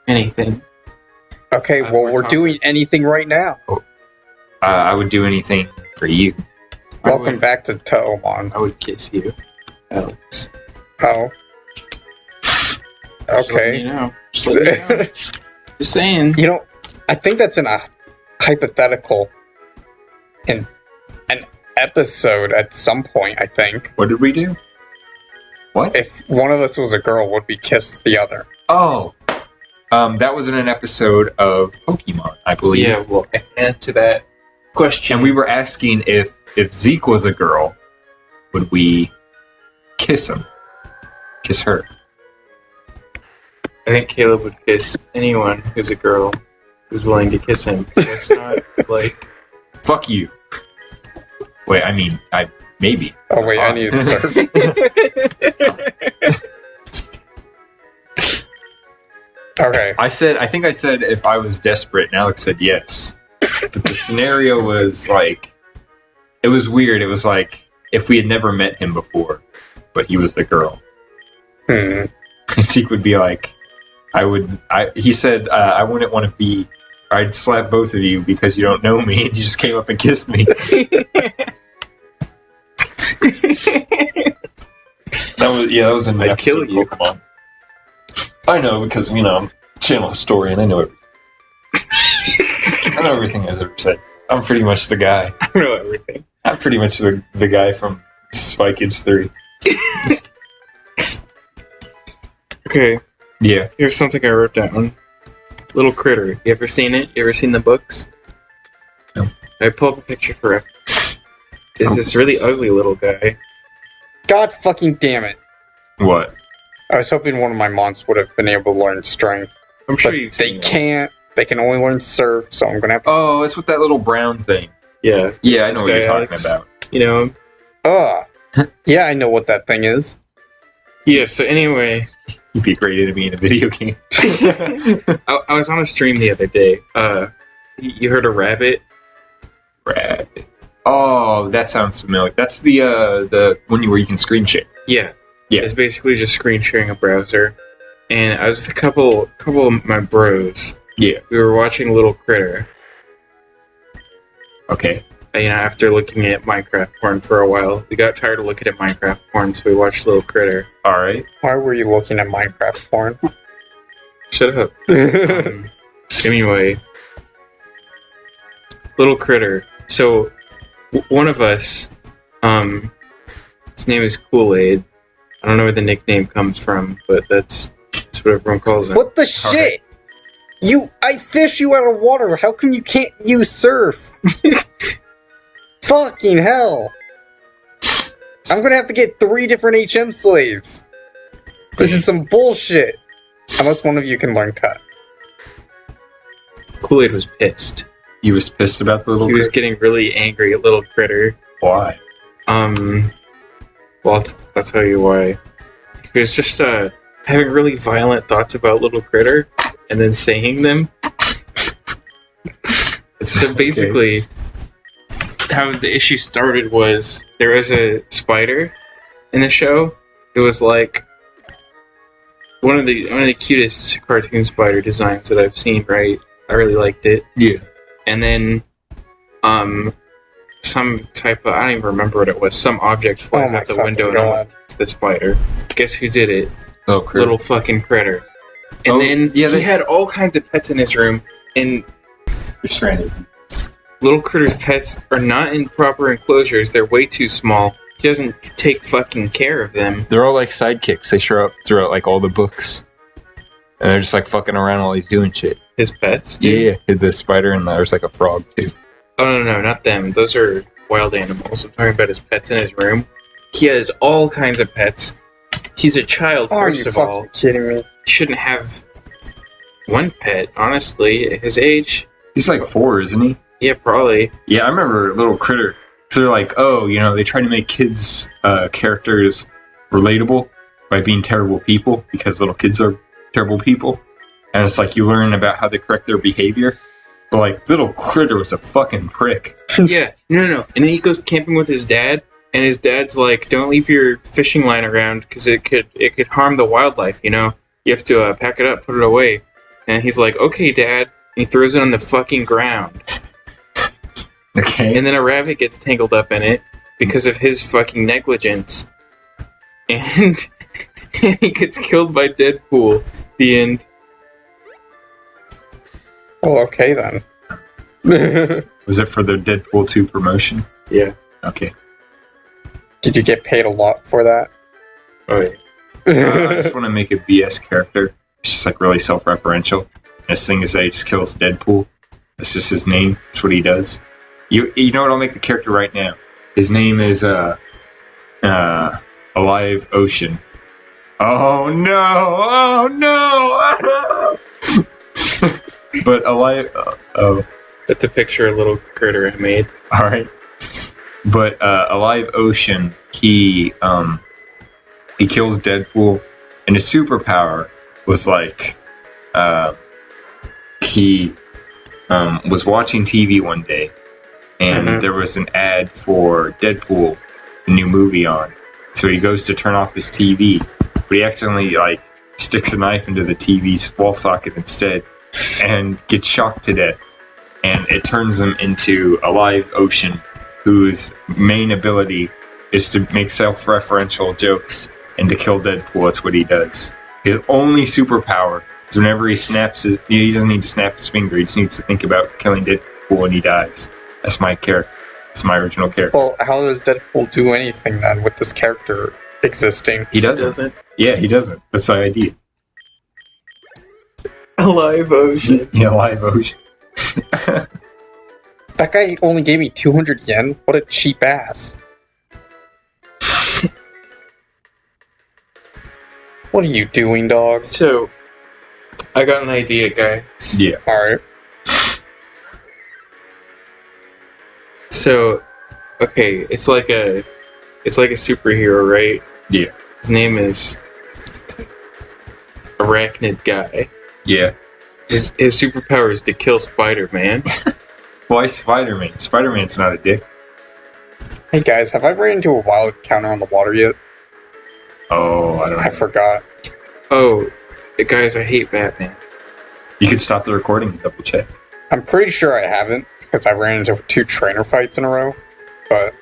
Anything. Okay, well, we're doing anything right now. I would do anything for you. Welcome back to Touhoumon. I would kiss you, Alex. Oh. Okay. Just letting you know. Just saying. You know, I think that's in a hypothetical in an episode at some point, I think. What did we do? What? If one of us was a girl, would we kiss the other? Oh. That was in an episode of Pokemon, I believe. Yeah, well, answer that question. And we were asking if Zeke was a girl, would we kiss him? Kiss her? I think Caleb would kiss anyone who's a girl who's willing to kiss him. That's not like... Fuck you. Wait, I mean, maybe. Oh, wait, I need to surf. Okay. I think I said if I was desperate, and Alex said yes. But the scenario was like, it was weird. It was like if we had never met him before, but he was a girl. And Zeke would be like, he said, I wouldn't want to be, I'd slap both of you because you don't know me, and you just came up and kissed me. That was an episode of Pokemon. I know, because, I'm channel historian. I know everything. I know everything I've ever said. I'm pretty much the guy. I know everything. I'm pretty much the guy from Spy Kids 3. Okay. Yeah. Here's something I wrote down. Little Critter. You ever seen it? You ever seen the books? No. I pulled up a picture for it. It's this really ugly little guy. God fucking damn it. What? I was hoping one of my monks would have been able to learn strength. I'm sure but you've they seen can't. They can only learn surf, so I'm gonna have to... Oh, it's with that little brown thing. Yeah. Yeah, I know what you're talking Alex, about. You know? Yeah, I know what that thing is. Yeah, so anyway... You'd be great at me in a video game. I was on a stream the other day. You heard of Rabbit? Rabbit. Oh, that sounds familiar. That's the one where you can screen share. Yeah. Yeah. It's basically just screen sharing a browser. And I was with a couple of my bros. Yeah. We were watching Little Critter. Okay. After looking at Minecraft porn for a while, we got tired of looking at Minecraft porn, so we watched Little Critter. Alright. Why were you looking at Minecraft porn? Shut up. Anyway. Little Critter. So, one of us, his name is Kool-Aid. I don't know where the nickname comes from, but that's what everyone calls him. What the shit? I fish you out of water. How come you can't use surf? Fucking hell. I'm gonna have to get 3 different HM slaves. This is some bullshit. Unless one of you can learn cut. Kool-Aid was pissed. He was pissed about the little He was getting really angry at Little Critter. Why? Well, I'll tell you why. He was just, having really violent thoughts about Little Critter, and then saying them. So basically, how the issue started was, there was a spider in the show. It was like one of the cutest cartoon spider designs that I've seen, right? I really liked it. Yeah. And then, some type of, I don't even remember what it was, some object flies out the window and almost hits the spider. Guess who did it? Oh, Critter. Little fucking Critter. And then he had all kinds of pets in his room, and You're stranded. Little Critter's pets are not in proper enclosures. They're way too small. He doesn't take fucking care of them. They're all like sidekicks. They show up throughout like all the books. And they're just like fucking around while he's doing shit. His pets, dude? Yeah. The spider and there's like a frog too. Oh, no, not them. Those are wild animals. I'm talking about his pets in his room. He has all kinds of pets. He's a child, first of all. Are you fucking kidding me? He shouldn't have one pet, honestly, at his age. He's like 4, isn't he? Yeah, probably. Yeah, I remember Little Critter. So they're like, they try to make kids' characters relatable by being terrible people because little kids are terrible people. And it's like you learn about how they correct their behavior. But like, Little Critter was a fucking prick. Yeah, no. And then he goes camping with his dad, and his dad's like, don't leave your fishing line around because it could harm the wildlife, You have to pack it up, put it away. And he's like, okay, Dad. And he throws it on the fucking ground. Okay. And then a rabbit gets tangled up in it because of his fucking negligence. And, and he gets killed by Deadpool. The end. Well, okay then. Was it for the Deadpool 2 promotion? Yeah. Okay. Did you get paid a lot for that? Oh, yeah. I just want to make a BS character. It's just like really self-referential. And his thing is that he just kills Deadpool. That's just his name. That's what he does. You know what? I'll make the character right now. His name is Alive Ocean. Oh no! Oh no! But Alive. Oh. That's a picture of a little critter I made. All right. But Alive Ocean, he kills Deadpool, and his superpower was like he was watching TV one day, and there was an ad for Deadpool, the new movie on. So he goes to turn off his TV, but he accidentally like sticks a knife into the TV's wall socket instead, and gets shocked to death. And it turns him into a live ocean, whose main ability is to make self-referential jokes and to kill Deadpool. That's what he does. His only superpower is whenever he doesn't need to snap his finger. He just needs to think about killing Deadpool when he dies. That's my character. That's my original character. Well, how does Deadpool do anything then with this character existing? He doesn't. Yeah, he doesn't. That's the idea. Alive Ocean. Yeah, live ocean. That guy only gave me 200 yen? What a cheap ass. What are you doing, dog? So, I got an idea, guys. Yeah. Alright. So, okay, it's like a superhero, right? Yeah. His name is Arachnid Guy. Yeah. His superpower is to kill Spider-Man. Why Spider-Man? Spider-Man's not a dick. Hey guys, have I ran into a wild encounter on the water yet? Oh, I don't I know. forgot. Oh, guys, I hate Batman. You could stop the recording and double check. I'm pretty sure I haven't, because I ran into 2 trainer fights in a row, but...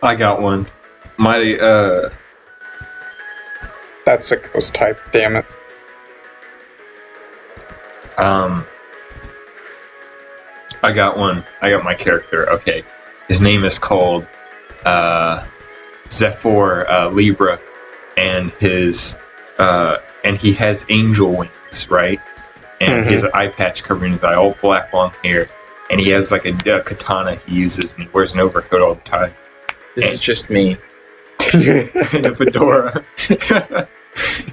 I got one. That's a ghost type, damn it. I got one. I got my character. Okay. His name is called Zephyr Libra, and and he has angel wings, right? And he has an eye patch covering his eye, all black long hair, and he has like a katana he uses, and he wears an overcoat all the time. This is just me. And a fedora.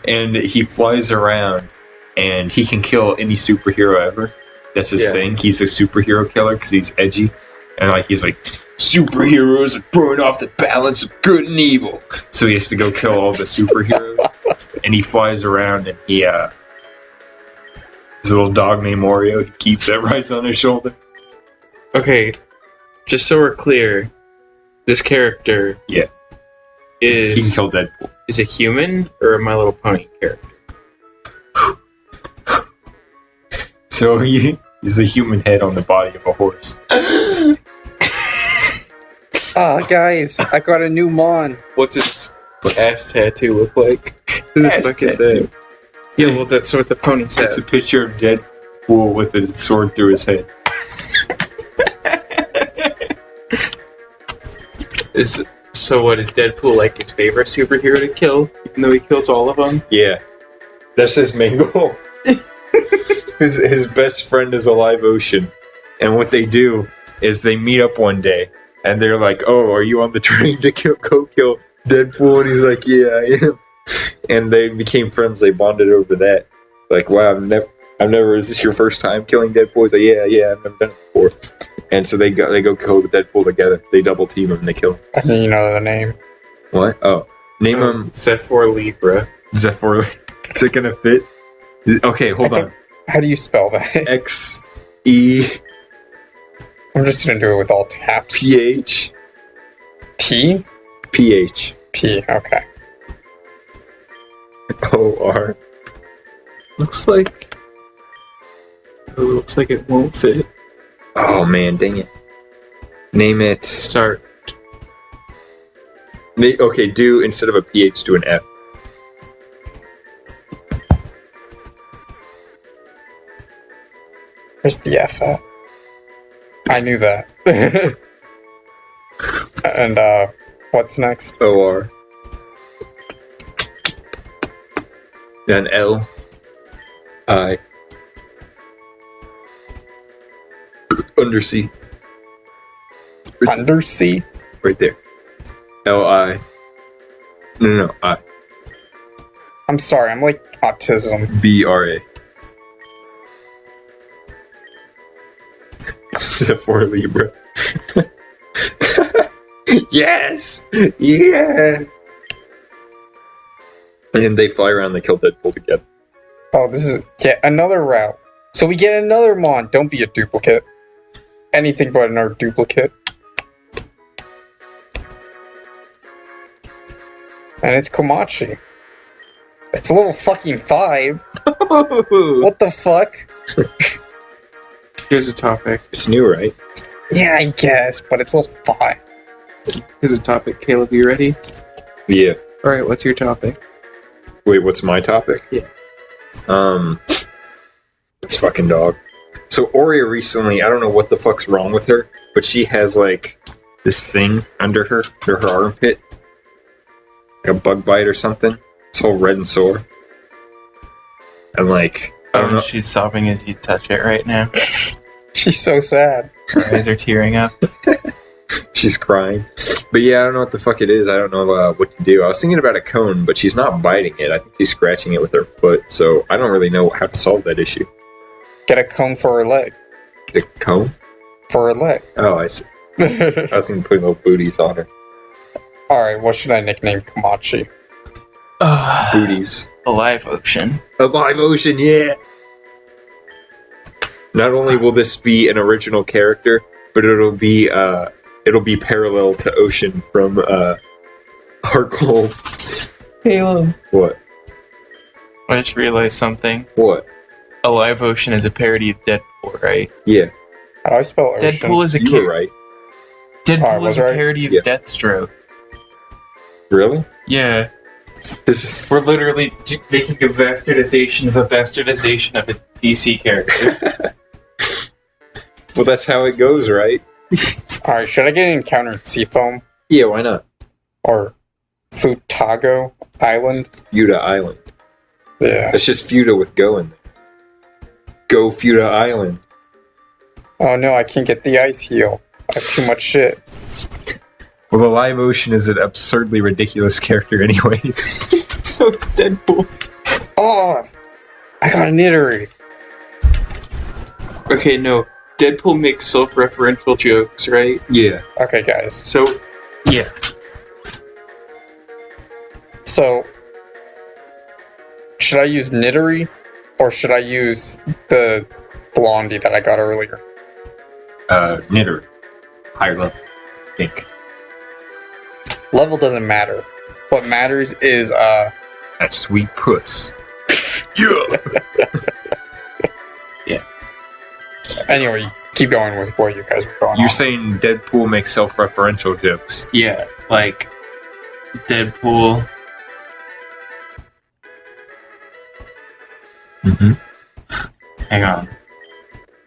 And he flies around, and he can kill any superhero ever. That's his thing. He's a superhero killer because he's edgy, and he's like, superheroes are throwing off the balance of good and evil. So he has to go kill all the superheroes, and he flies around, and he his little dog named Oreo. He keeps that rides on his shoulder. Okay, just so we're clear, this character He can is kill Deadpool. a human or a My Little Pony character? So he's a human head on the body of a horse. Ah, guys, I got a new Mon. What's its ass tattoo look like? Who the Ass fuck is tattoo. that? Yeah, well, that's what the pony said. It's a picture of Deadpool with a sword through his head. So what, is Deadpool like his favorite superhero to kill, even though he kills all of them? Yeah. That's his main goal. His best friend is a live ocean. And what they do is they meet up one day, and they're like, oh, are you on the train to go kill Deadpool? And he's like, yeah, I am. And they became friends. They bonded over that. Like, wow, I've never, is this your first time killing Deadpool? He's like, yeah, I've never done it before. And so they go kill the Deadpool together. They double team him and they kill him. I mean, you know the name. What? Oh. Name him Zephyr Libra. Zephyr. Is it gonna fit? Okay, hold on. How do you spell that? XEPH. I'm just gonna do it with all caps. PH. P, okay. OR. Looks like it won't fit. Oh man, dang it. Name it. Start. Okay, do instead of a PH, do an F. Where's the F at? I knew that. And, what's next? OR. Then L. I. Undersea. Undersea? Right there. L-I. No, I. I'm sorry, I'm like autism. B-R-A. Except for Libra. Yes! Yeah! And they fly around, they kill Deadpool together. Oh, this is yet another route. So we get another Mon. Don't be a duplicate. Anything but another duplicate. And it's Komachi. It's level fucking 5. What the fuck? Here's a topic. It's new, right? Yeah, I guess, but it's level 5. Here's a topic. Caleb, you ready? Yeah. Alright, what's your topic? Wait, what's my topic? Yeah. This fucking dog. So Oreo recently, I don't know what the fuck's wrong with her, but she has like this thing under her armpit. Like a bug bite or something. It's all red and sore. And like, I don't know. She's sobbing as you touch it right now. She's so sad. Her eyes are tearing up. She's crying. But yeah, I don't know what the fuck it is. I don't know what to do. I was thinking about a cone, but she's not biting it. I think she's scratching it with her foot. So I don't really know how to solve that issue. Get a comb for her leg. The cone? For her leg. Oh, I see. I was thinking putting little booties on her. Alright, what should I nickname Komachi? Booties. A live ocean. A live ocean, yeah! Not only will this be an original character, but it'll be parallel to Ocean from Heart Gold. Caleb. What? I just realized something. What? A live ocean is a parody of Deadpool, right? Yeah. How do I spell ocean? Deadpool is a You were right. Deadpool was is a right? parody of Yeah. Deathstroke. Really? Yeah. This- We're literally making a bastardization of a DC character. well, that's how it goes, right? Alright, should I get an encounter in Seafoam? Yeah, why not? Or Futago Island? Futa Island. Yeah. That's just Futa with go in there. Go Futa Island. Oh no, I can't get the ice heal. I have too much shit. Well, the live ocean is an absurdly ridiculous character anyway. So it's Deadpool. Oh! I got a nittery. Okay, no. Deadpool makes self-referential jokes, right? Yeah. Okay, guys. So, yeah. So, should I use nittery? Or should I use the blondie that I got earlier? Knitter. Higher level. Think. Level doesn't matter. What matters is, That sweet puss. Yeah! anyway, keep going with what you guys were going You're on. saying Deadpool makes self-referential jokes. Yeah, like, Deadpool. Mm-hmm. Hang on.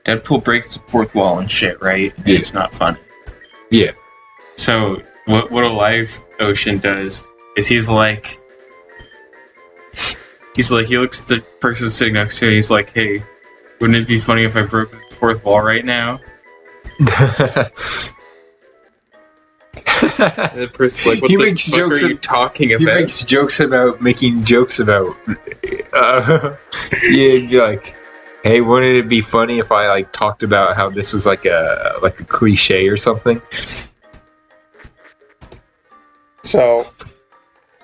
Deadpool breaks the fourth wall and shit, right? And Yeah. it's not funny. Yeah. So, what a live ocean does is he looks at the person sitting next to him, he's like, hey, wouldn't it be funny if I broke the fourth wall right now? And the person's like, what He the makes fuck jokes are you talking He about? makes jokes about making jokes about. Yeah, like, hey, wouldn't it be funny if I like talked about how this was like a cliche or something? So,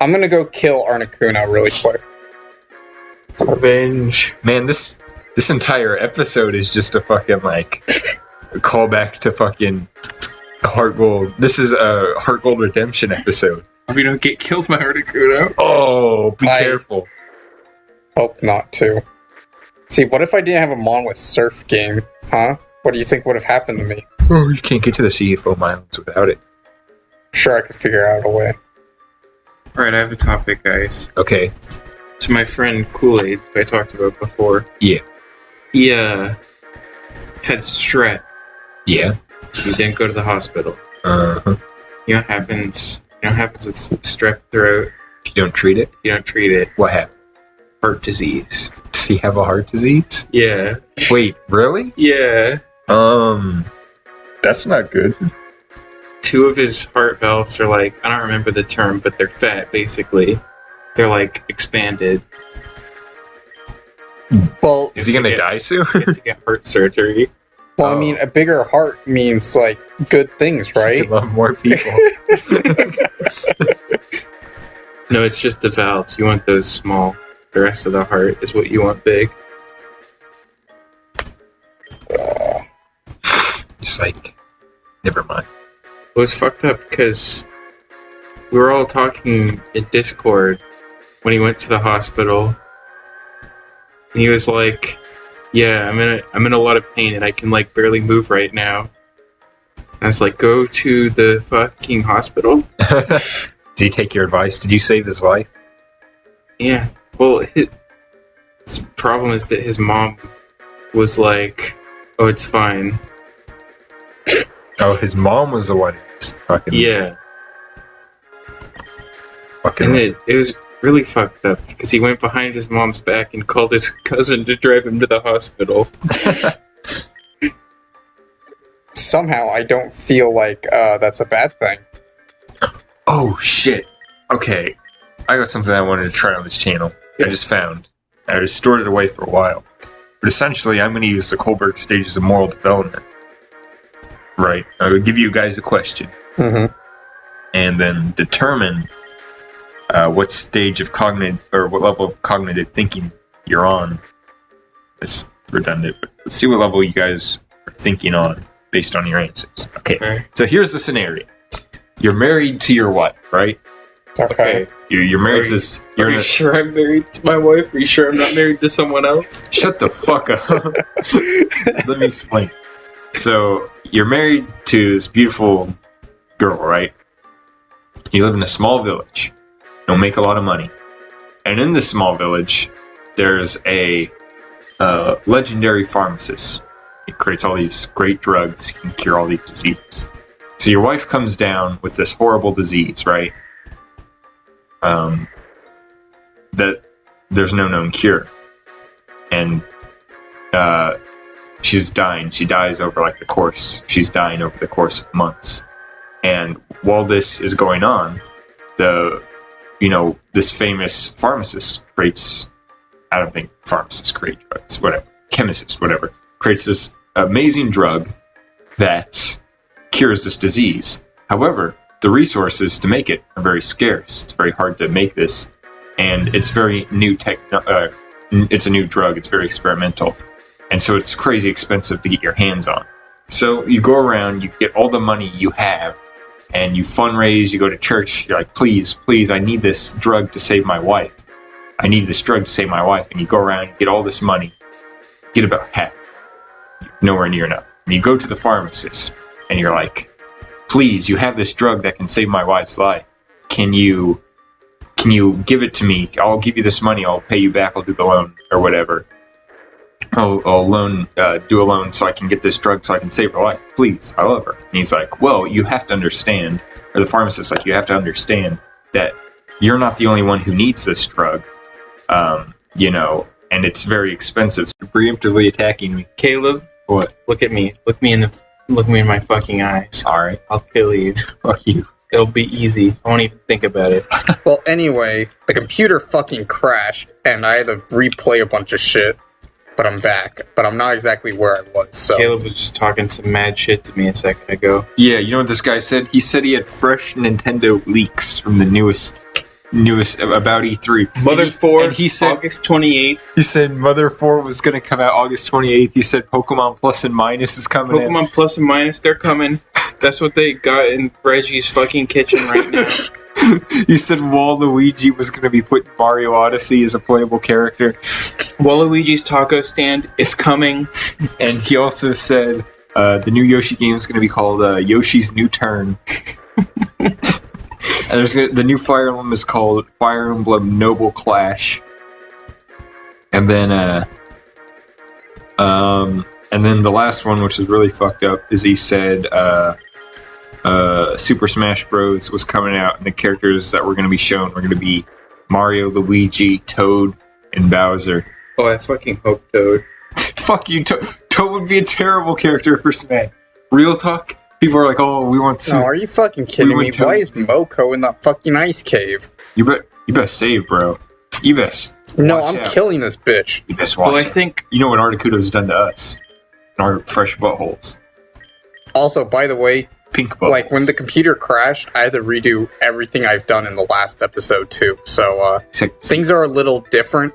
I'm gonna go kill Articuno really quick. Revenge. Man, this entire episode is just a fucking like a callback to fucking Heart Gold. This is a Heart Gold Redemption episode. Hope you don't get killed by Articuno. Oh, be I- careful. Hope not to. See, what if I didn't have a Mon with Surf game? Huh? What do you think would have happened to me? Oh, you can't get to the Sea of Foam Islands without it. Sure, I could figure out a way. Alright, I have a topic, guys. Okay. So my friend Kool-Aid, who I talked about before. Yeah. He, had strep. Yeah. He didn't go to the hospital. Uh-huh. You know what happens? You know what happens with strep throat? If you don't treat it, You don't treat it. what happens? Heart disease. Does he have a heart disease? Yeah. Wait, really? Yeah. That's not good. 2 of his heart valves are like, I don't remember the term, but they're fat, basically. They're like expanded. Well, Is he gonna die soon? He has to get heart surgery. I mean, a bigger heart means, like, good things, I right? love more people. No, it's just the valves. You want those small. The rest of the heart is what you want big. Just like, never mind. It was fucked up because we were all talking in Discord when he went to the hospital. And he was like, yeah, I'm in a lot of pain and I can like barely move right now. I was like, go to the fucking hospital? Did he take your advice? Did you save his life? Yeah. Well, his problem is that his mom was like, oh, it's fine. Oh, his mom was the one who's fucking... Yeah. Fucking... And it was really fucked up because he went behind his mom's back and called his cousin to drive him to the hospital. Somehow, I don't feel like that's a bad thing. Oh, shit. Okay. I got something I wanted to try on this channel. Yeah. I just found. I just stored it away for a while. But essentially, I'm going to use the Kohlberg stages of moral development. Right. I will give you guys a question. Mm-hmm. And then determine what stage of cognitive, or what level of cognitive thinking you're on. It's redundant, but let's see what level you guys are thinking on based on your answers. Okay. So here's the scenario. You're married to your wife, right? Okay. You're married to this... Are you sure I'm married to my wife? Are you sure I'm not married to someone else? Shut the fuck up. Let me explain. So, you're married to this beautiful girl, right? You live in a small village. Don't make a lot of money. And in this small village, there's a legendary pharmacist. He creates all these great drugs. He can cure all these diseases. So your wife comes down with this horrible disease, right? That there's no known cure. And she's dying. She dies over like the course. She's dying over the course of months. And while this is going on, this famous pharmacist creates, I don't think pharmacists create drugs, whatever, chemist, whatever, creates this amazing drug that cures this disease. However, the resources to make it are very scarce. It's very hard to make this, and it's very new it's a new drug. It's very experimental, and so it's crazy expensive to get your hands on. So you go around, you get all the money you have, and you fundraise. You go to church. You're like, please, I need this drug to save my wife. I need this drug to save my wife. And you go around, you get all this money, get about half, nowhere near enough. And you go to the pharmacist, and you're like, please, you have this drug that can save my wife's life. Can you give it to me? I'll give you this money. I'll pay you back. I'll do the loan or whatever. I'll do a loan so I can get this drug so I can save her life. Please, I love her. And he's like, well, you have to understand, or the pharmacist's like, you have to understand that you're not the only one who needs this drug. And it's very expensive. So preemptively attacking me. Caleb, What? look at me. Look me in my fucking eyes. Alright. I'll kill you. Fuck you. It'll be easy. I won't even think about it. Well, anyway, the computer fucking crashed, and I had to replay a bunch of shit. But I'm back. But I'm not exactly where I was, so... Caleb was just talking some mad shit to me a second ago. Yeah, you know what this guy said? He said he had fresh Nintendo leaks from the newest about E3. Mother 4, and he said, August 28th. He said Mother 4 was going to come out August 28th. He said Pokemon Plus and Minus is coming out. Pokemon Plus and Minus, they're coming. That's what they got in Reggie's fucking kitchen right now. You said Waluigi was going to be put in Mario Odyssey as a playable character. Waluigi's taco stand, it's coming. And he also said the new Yoshi game is going to be called Yoshi's New Turn. And the new Fire Emblem is called Fire Emblem Noble Clash. And then the last one, which is really fucked up, is he said Super Smash Bros. Was coming out, and the characters that were going to be shown were going to be Mario, Luigi, Toad, and Bowser. Oh, I fucking hope Toad. Fuck you, Toad. Toad would be a terrible character for Smash. Real talk? People are like, oh, we want No, are you fucking kidding me? Why is Moko in that fucking ice cave? You best save, bro. You best. No, I'm killing this bitch. You best watch. Well, I out. think You know what Articuno's done to us? Our fresh buttholes. Also, by the way, Pink buttholes. like when the computer crashed, I had to redo everything I've done in the last episode too. So things are a little different.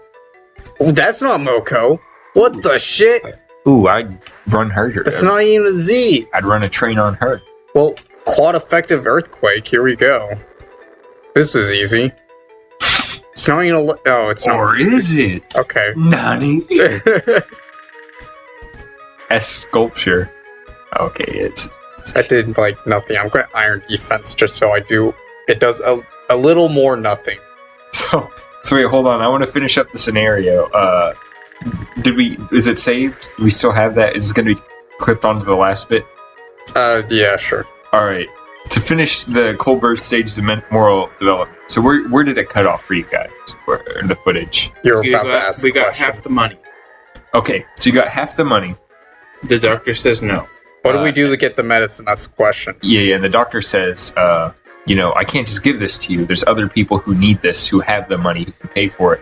Oh, that's not Moko. What the shit? Ooh, I'd run her. It's not even a Z. I'd run a train on her. Well, quad effective earthquake. Here we go. This is easy. It's not even a. Oh, it's not. Or is it? Okay. Nani? S sculpture. Okay, it's. I did like nothing. I'm going to iron defense just so I do. It does a little more nothing. So wait, hold on. I want to finish up the scenario. Is it saved? Do we still have that? Is it going to be clipped onto the last bit? Yeah, sure. Alright. To finish the Colbert stages of moral development. So where did it cut off for you guys? In the footage? You're about to ask we the got question. half the money. Okay, so you got half the money. The doctor says no. What do we do to get the medicine? That's the question. Yeah, and the doctor says, I can't just give this to you. There's other people who need this, who have the money, who can pay for it.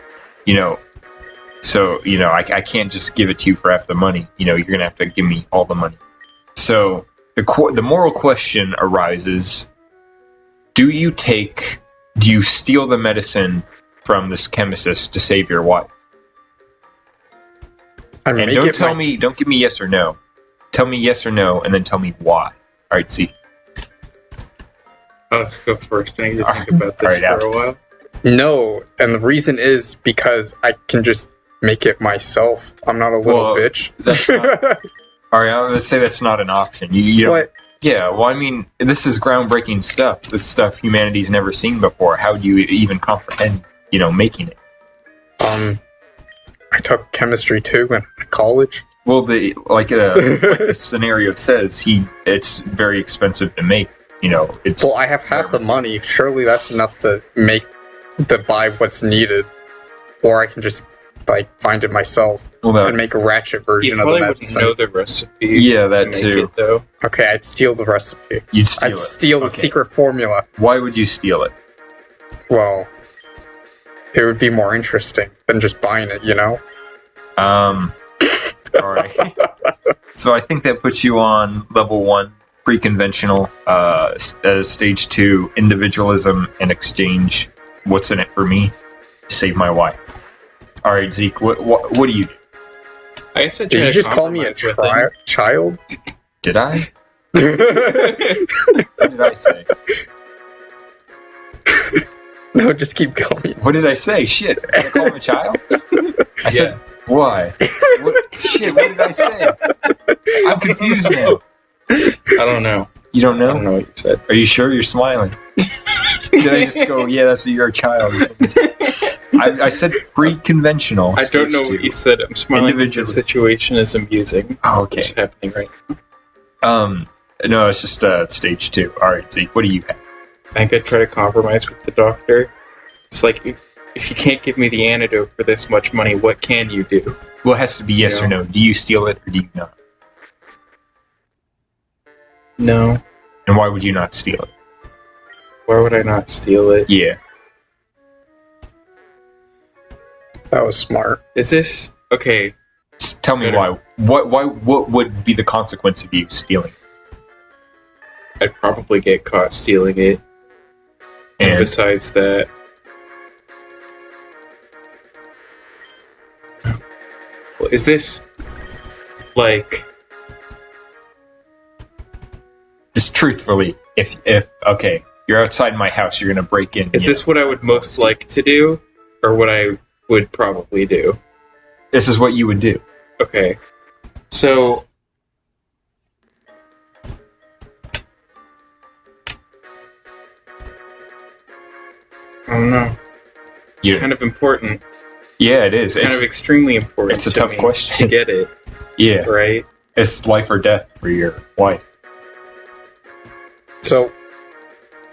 So, I can't just give it to you for half the money. You're going to have to give me all the money. So, the moral question arises, do you steal the medicine from this chemist to save your wife? I mean, And don't give me yes or no. Tell me yes or no, and then tell me why. Alright, see. Let's go first. I need to think about this Alright, for Alex. a while. No, and the reason is because I can just make it myself. I'm not a little bitch. That's not, alright, let's say that's not an option. You don't, What? Yeah, well, I mean, this is groundbreaking stuff. This stuff humanity's never seen before. How do you even comprehend, making it? I took chemistry too in college. Well, like the scenario says, it's very expensive to make. It's Well, I have half the money. Surely that's enough to buy what's needed, or I can just find it myself and make a ratchet You version of the probably wouldn't medicine. know the recipe. Yeah, to that make too. It, though. Okay, I'd steal the recipe. You'd steal I'd it. steal the Okay. secret formula. Why would you steal it? Well, it would be more interesting than just buying it, All right. So I think that puts you on level 1, pre-conventional, stage 2, individualism and exchange. What's in it for me? Save my wife. All right, Zeke. What do you do? I said Did you just call me a child? Did I? What did I say? No, just keep going. What did I say? Shit. Did I call him a child? I said, why? Shit, what did I say? I'm confused now. I don't know. You don't I know? don't know what you said. Are you sure you're smiling? Did I just go, yeah, that's you're a child? I said pre-conventional. I don't know what you said. I'm smiling because the Individually. situation is amusing. Oh, What's okay. happening right now? No, it's just stage 2. All right, Zeke, what do you have? I think I try to compromise with the doctor. It's like, if you can't give me the antidote for this much money, what can you do? Well, it has to be yes or no. Do you steal it or do you not? No. And why would you not steal it? Why would I not steal it? Yeah. That was smart. Is this... Okay, Just tell me Good. why. What would be the consequence of you stealing? I'd probably get caught stealing it. And And besides that... Well, is this... Like... just truthfully, if You're outside my house. You're gonna break in. Is this what I would most like to do, or what I would probably do? This is what you would do. Okay. So... I don't know. It's kind of important. Yeah, it is. It's kind of extremely important. It's a tough question to get it. Yeah. Right? It's life or death for your wife. So,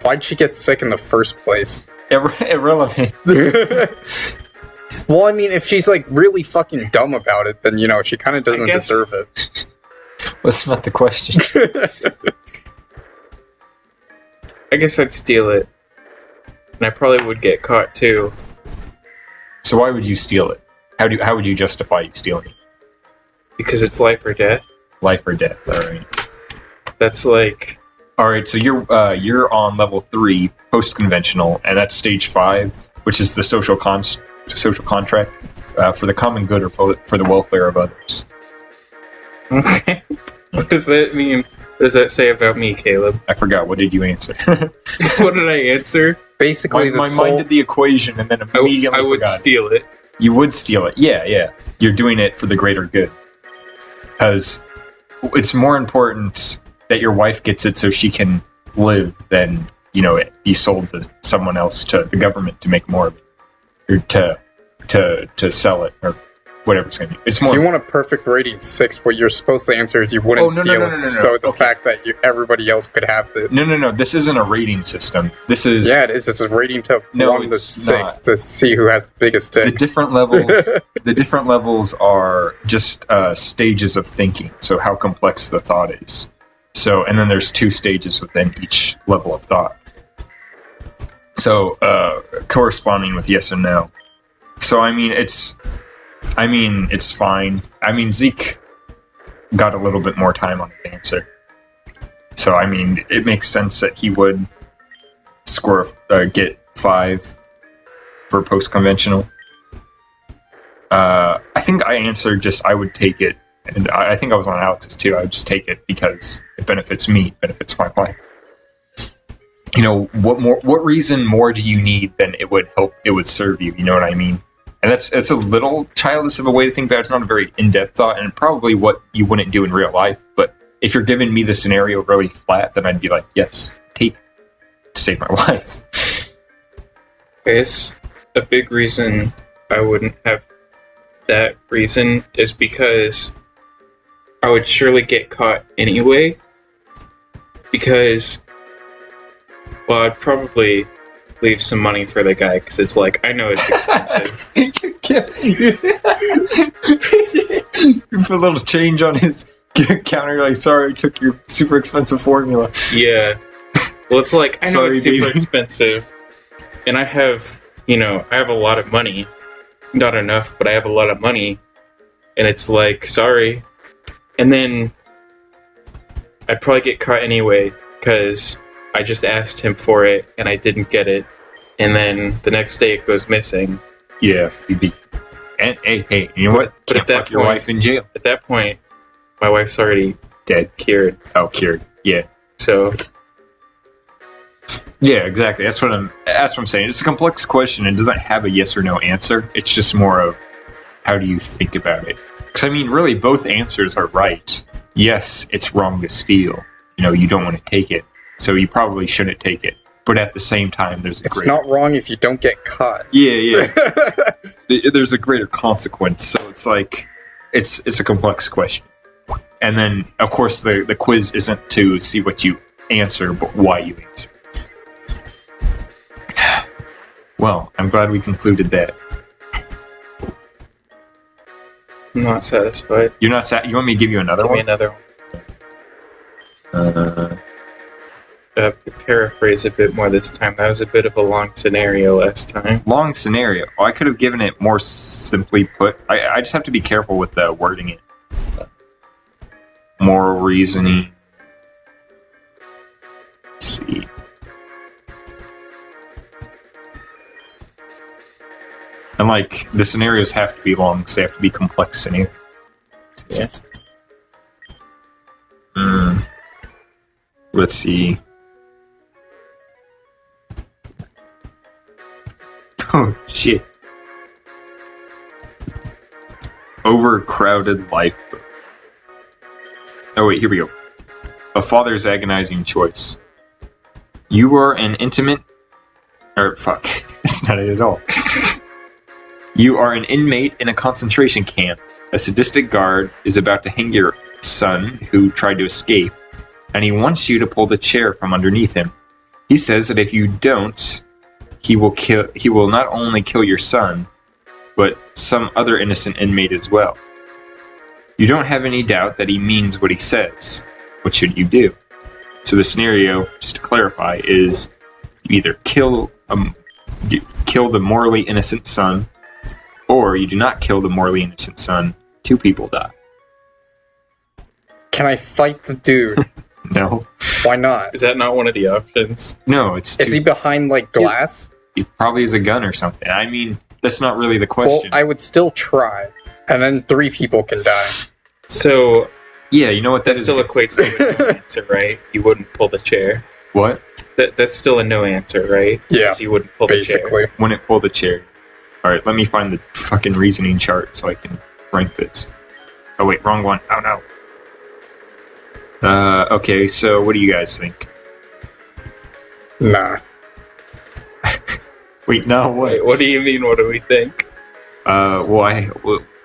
why'd she get sick in the first place? Irrelevant. Well, I mean, if she's like really fucking dumb about it, then you know she kind of doesn't deserve it. That's not the question. I guess I'd steal it. And I probably would get caught too. So why would you steal it? How would you justify you stealing it? Because it's life or death. Life or death, alright. That's like... Alright, so you're on level 3, post-conventional, and that's stage 5, which is the social contract for the common good or for the welfare of others. Okay. What does that mean? What does that say about me, Caleb? I forgot, what did you answer? What did I answer? Basically, my mind did the equation and then immediately I would forgot. steal it. You would steal it, yeah. You're doing it for the greater good. Because it's more important that your wife gets it so she can live than, you know, it be sold to someone else, to the government, to make more of it. Or to sell it, or whatever it's going to be. It's more... If you want a perfect rating 6, what you're supposed to answer is you wouldn't steal it. So the fact that everybody else could have the... No. This isn't a rating system. This is... Yeah, it is. It's a rating to 1 to 6 not. to see who has the biggest dick. The different levels are just stages of thinking. So how complex the thought is. So, and then there's 2 stages within each level of thought. So, corresponding with yes and no. So, I mean, it's fine. I mean, Zeke got a little bit more time on his answer. So, I mean, it makes sense that he would get 5 for post-conventional. I think I answered just, I would take it. And I think I was on Alex's too. I would just take it because it benefits me, it benefits my wife. You know, what reason more do you need than it would serve you? You know what I mean? And it's a little childish of a way to think about it. It's not a very in-depth thought, and probably what you wouldn't do in real life. But if you're giving me the scenario really flat, then I'd be like, yes, take it to save my wife. It's a big reason I wouldn't have that reason is because I would surely get caught anyway. Because, well, I'd probably leave some money for the guy because it's like, I know it's expensive. You put a little change on his counter, like, sorry, I took your super expensive formula. Yeah. Well, it's like, I know Sorry, it's super baby. expensive, and I have a lot of money. Not enough, but I have a lot of money, and it's like, sorry. And then I'd probably get caught anyway because I just asked him for it and I didn't get it, and then the next day it goes missing. Yeah, you'd be. And hey, you know what? But Can't at that fuck your point- wife in jail. At that point, my wife's already Dead. cured, Oh, cured. Yeah. so Yeah, exactly. That's what I'm saying. It's a complex question. It doesn't have a yes or no answer. It's just more of how do you think about it? Because I mean, really, both answers are right. Yes, it's wrong to steal. You know, you don't want to take it, so you probably shouldn't take it. But at the same time, there's a It's not wrong if you don't get caught. Yeah. There's a greater consequence. So it's like it's a complex question. And then, of course, the quiz isn't to see what you answer, but why you answer. Well, I'm glad we concluded that. I'm not satisfied. You're not you want me to give you another Give me one? another one. Paraphrase a bit more this time. That was a bit of a long scenario last time. Long scenario. Oh, I could have given it more simply put. I just have to be careful with the wording it. Moral reasoning. Let's see. And like the scenarios have to be long, so they have to be complex scenarios. Yeah. Let's see. Shit. Overcrowded lifeboat. Oh wait, here we go. A father's agonizing choice. You are an intimate... fuck. That's not it at all. You are an inmate in a concentration camp. A sadistic guard is about to hang your son, who tried to escape, and he wants you to pull the chair from underneath him. He says that if you don't, he will not only kill your son, but some other innocent inmate as well. You don't have any doubt that he means what he says. What should you do? So the scenario, just to clarify, is you either kill the morally innocent son, or you do not kill the morally innocent son. 2 people die. Can I fight the dude? No. Why not? Is that not one of the options? No, it's... Is he behind, like, glass? He probably has a gun or something. I mean, that's not really the question. Well, I would still try. And then 3 people can die. So, yeah, you know what? that still equates to a no answer, right? You wouldn't pull the chair. What? That's still a no answer, right? Yeah, 'Cause you wouldn't pull the chair. basically. Wouldn't pull the chair. Alright, let me find the fucking reasoning chart so I can rank this. Oh wait, wrong one. Oh no. Okay, so what do you guys think? Nah. Wait, no, what? Wait, what do you mean, what do we think?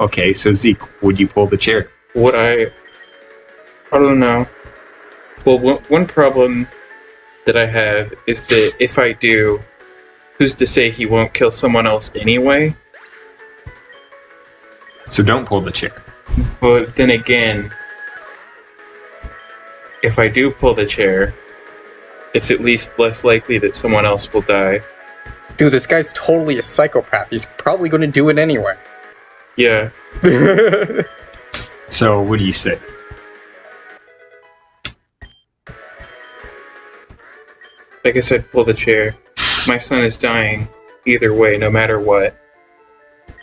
Okay, so Zeke, would you pull the chair? Would I don't know. Well, one problem that I have is that if I do, who's to say he won't kill someone else anyway? So don't pull the chair. But then again, if I do pull the chair, it's at least less likely that someone else will die. Dude, this guy's totally a psychopath. He's probably going to do it anyway. Yeah. So what do you say? I guess I'd pull the chair. My son is dying either way, no matter what.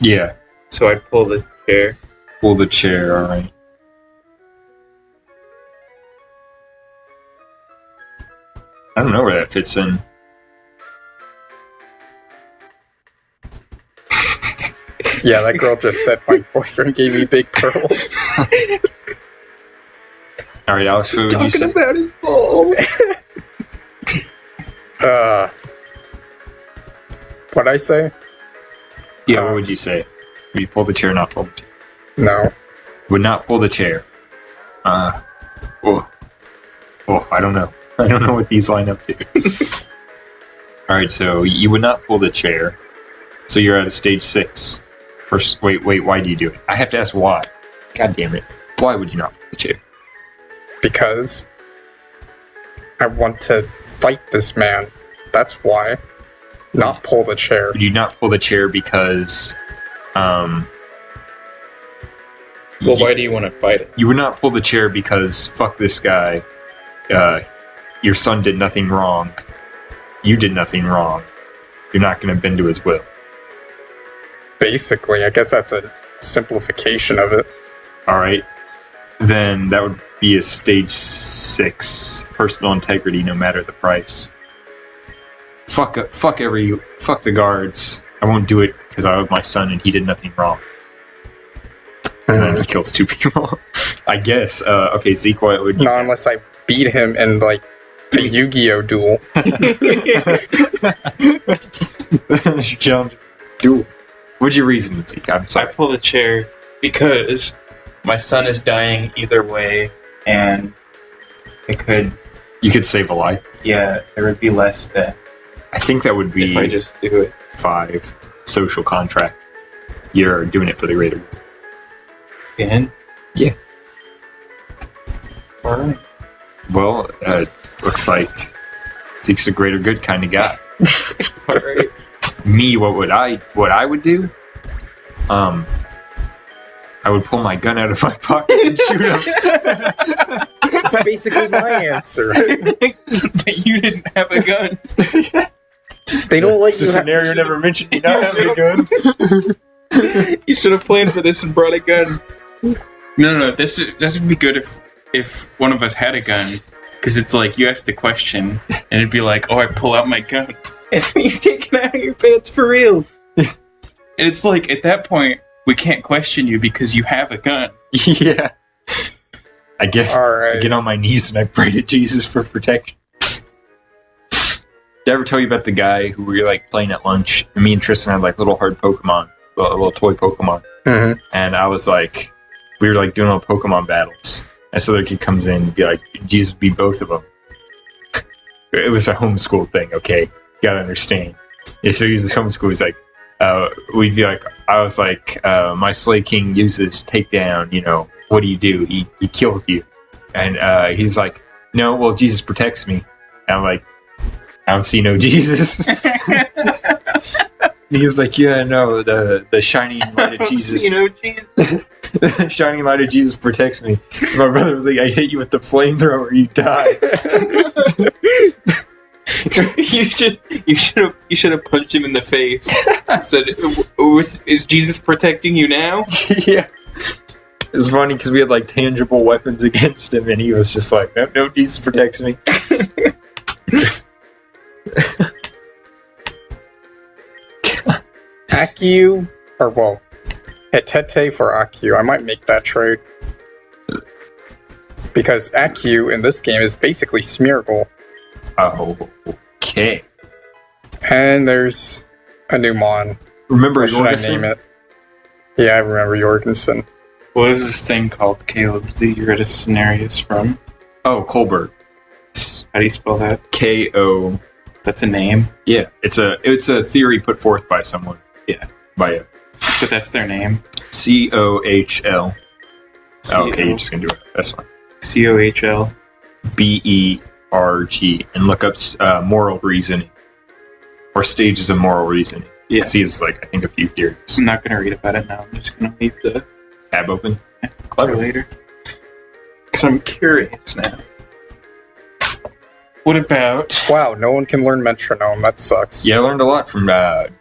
Yeah, So I'd pull the chair. pull the chair, alright. I don't know where that fits in. Yeah, that girl just said my boyfriend gave me big pearls. Alright, Alex, what would you say? about his balls. What'd I say? Yeah, what would you say? Would you pull the chair or not pull the chair? No. Would not pull the chair. I don't know. I don't know what these line up to. Alright, so you would not pull the chair. So you're at a stage 6. First, wait, why do you do it? I have to ask why. God damn it. Why would you not pull the chair? Because I want to fight this man. That's why. Not pull the chair. Would you not pull the chair because, Well, why do you want to fight it? you would not pull the chair because, fuck this guy, your son did nothing wrong, you did nothing wrong, you're not going to bend to his will. Basically, I guess that's a simplification of it. Alright, then that would be a stage 6, personal integrity no matter the price. Fuck the guards, I won't do it because I love my son and he did nothing wrong. And then he kills 2 people. I guess. Okay, Zeke, what would you... Not unless I beat him in, like, a Yu-Gi-Oh! Duel. Duel. What'd you reason, Zeke? I'm I sorry. pull the chair because my son is dying either way, and You could save a life. there would be less death I think that would be if I just do it. 5 social contract. You're doing it for the greater good. Again? Yeah. Alright. Well, looks like Zeke's a greater good kind of guy. Alright. Me, what I would do? I would pull my gun out of my pocket and shoot him. That's basically my answer. But you didn't have a gun. They don't let The you scenario never mentioned me not having a gun. You should have planned for this and brought a gun. No. This would be good if one of us had a gun, because it's like you ask the question and it'd be like, oh, I pull out my gun, and then you take it out of your pants for real. And it's like, at that point, we can't question you because you have a gun. Yeah. I get on my knees and I pray to Jesus for protection. Did I ever tell you about the guy who we were like playing at lunch? And me and Tristan had like little hard Pokemon, little toy Pokemon. Mm-hmm. And I was like, we were like doing little Pokemon battles. And so the kid comes in and be like, Jesus be both of them. It was a homeschool thing, okay? You gotta understand. Yeah, so he's homeschool. He's like, we'd be like, I was like, my Slay King uses takedown, you know, what do? He kills you. And he's like, no, well, Jesus protects me. And I'm like, I don't see no Jesus. He was like, yeah, no, the shining light of Jesus. You know, Jesus. The shining light of Jesus protects me. And my brother was like, I hit you with the flamethrower, you die. you should have punched him in the face. Said, "Is Jesus protecting you now?" Yeah. It's funny because we had like tangible weapons against him, and he was just like, "No, Jesus protects me." Accu, or well, Hetete for Accu. I might make that trade. Because Accu in this game is basically Smeargle. Oh, okay. And there's a new Mon. Remember What should I name it? Yeah, I remember Jorgensen. What is this thing called, Caleb, that you read a scenarios from? Oh, Colbert. How do you spell that? K-O. That's a name? Yeah, it's a theory put forth by someone. Yeah, by a... But that's their name? C-O-H-L. Oh, okay, you're just gonna do it. That's fine. C-O-H-L. B-E-R-G. And look up moral reasoning. Or stages of moral reasoning. Yeah. See, it's like, I think, a few theories. I'm not going to read about it now. I'm just going to leave the Tab open. clever later. Because I'm curious now. What about... Wow, no one can learn metronome. That sucks. Yeah, I learned a lot from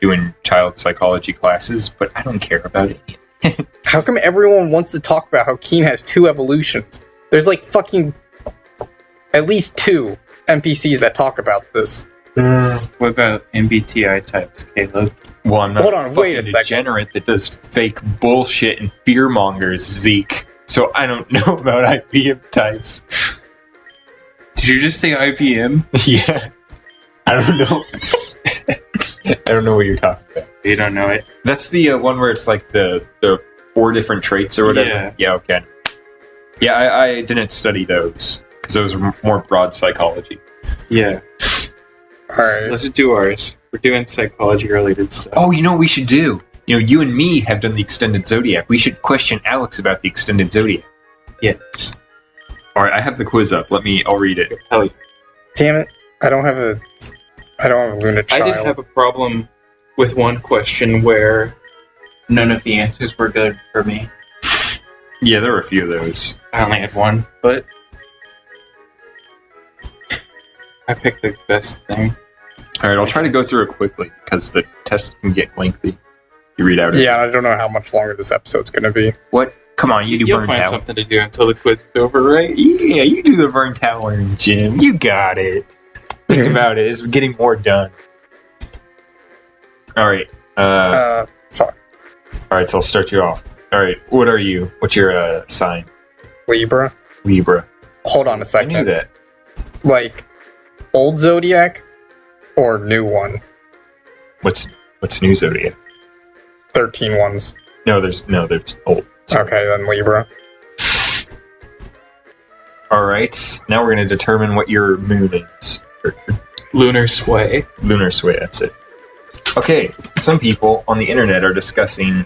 doing child psychology classes, but I don't care about it. How come everyone wants to talk about how Keen has 2 evolutions? There's like fucking at least 2 NPCs that talk about this. What about MBTI types, Caleb? Well, I'm not Hold on, wait a second. degenerate that does fake bullshit and fearmongers, Zeke. So I don't know about IBM types. Did you just say IBM? Yeah. I don't know. I don't know what you're talking about. You don't know it? That's the one where it's like the 4 different traits or whatever? Yeah, okay. Yeah, I didn't study those, because those were more broad psychology. Yeah. Alright. Let's do ours. We're doing psychology-related stuff. Oh, you know what we should do? You know, you and me have done the extended Zodiac. We should question Alex about the extended Zodiac. Yes. Alright, I have the quiz up. I'll read it. Tell you. Damn it. I don't have a Luna child. I did have a problem with one question where none of the answers were good for me. Yeah, there were a few of those. I only had one, but I picked the best thing. Alright, I'll try to go through it quickly, because the test can get lengthy. You read out Yeah, I don't know how much longer this episode's gonna be. What? Come on, you do You'll burn find towel. something to do until the quiz is over, right? Yeah, you do the burn towel in gym. You got it. Think about it. It's getting more done. Alright. Fuck. Alright, so I'll start you off. Alright, what are you? What's your sign? Libra. Libra. Hold on a I second. knew that. Like, old Zodiac or new one? What's new Zodiac? 13 ones. No, there's old. Okay, then Libra. Alright, now we're going to determine what your moon is. Lunar sway. Lunar sway, that's it. Okay, some people on the internet are discussing,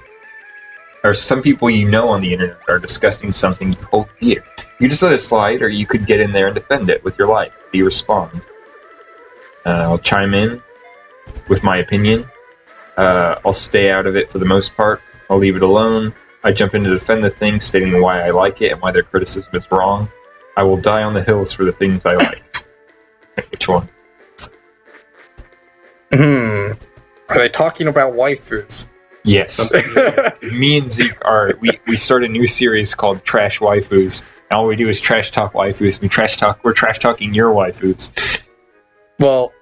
or some people you know on the internet are discussing something you hold dear. You just let it slide, or you could get in there and defend it with your life. Do you respond? I'll chime in with my opinion. I'll stay out of it for the most part. I'll leave it alone. I jump in to defend the thing, stating why I like it and why their criticism is wrong. I will die on the hills for the things I like. Which one? Are they talking about waifus? Yes. Me and Zeke we start a new series called Trash Waifus. And all we do is trash talk waifus. We're trash talking your waifus. Well,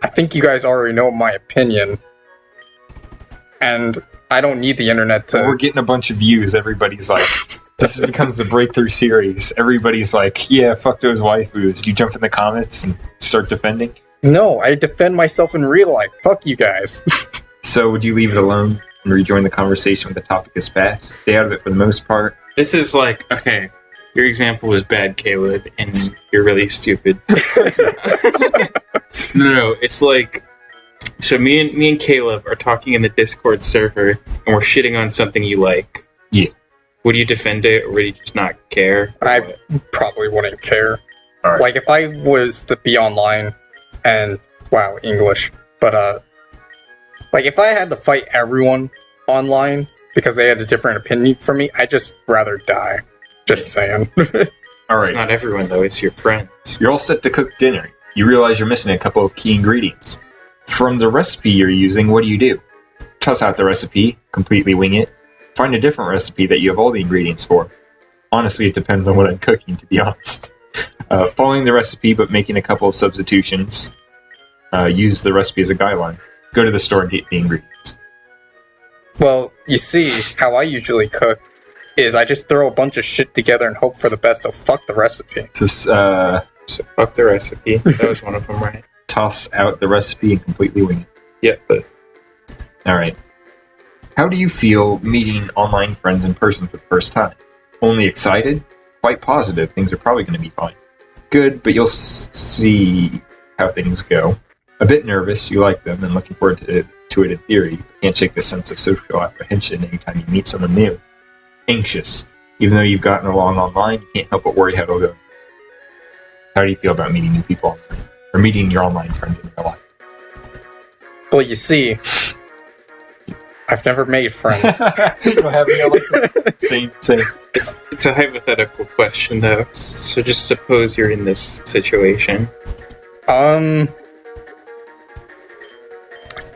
I think you guys already know my opinion. and I don't need the internet to... We're getting a bunch of views. Everybody's like, this becomes the breakthrough series. Everybody's like, yeah, fuck those waifus. You jump in the comments and start defending? No, I defend myself in real life. Fuck you guys. So would you leave it alone and rejoin the conversation when the topic is past? Stay out of it for the most part? This is like, okay, your example was bad, Caleb, and you're really stupid. No, it's like, so me and Caleb are talking in the Discord server, and we're shitting on something you like. Yeah. Would you defend it, or would you just not care? I probably wouldn't care. All right. Like, if I was to be online, and, wow, English, but, like, if I had to fight everyone online because they had a different opinion from me, I'd just rather die. Just saying. All right. It's not everyone, though. It's your friends. You're all set to cook dinner. You realize you're missing a couple of key ingredients. From the recipe you're using, what do? Toss out the recipe, completely wing it. Find a different recipe that you have all the ingredients for. Honestly, it depends on what I'm cooking, to be honest. Following the recipe, but making a couple of substitutions. Use the recipe as a guideline. Go to the store and get the ingredients. Well, you see, how I usually cook is I just throw a bunch of shit together and hope for the best, so fuck the recipe. Just, So fuck the recipe. That was one of them, right? toss out the recipe and completely wing it. Yep. Alright. How do you feel meeting online friends in person for the first time? Only excited? Quite positive things are probably going to be fine. Good, but you'll see how things go. A bit nervous, you like them, and looking forward to it in theory. Can't shake the sense of social apprehension anytime you meet someone new. Anxious. Even though you've gotten along online, you can't help but worry how it'll go. How do you feel about meeting new people online? Or meeting your online friends in real life? Well, you see, I've never made friends. You don't have any like Same. It's a hypothetical question, though. So just suppose you're in this situation.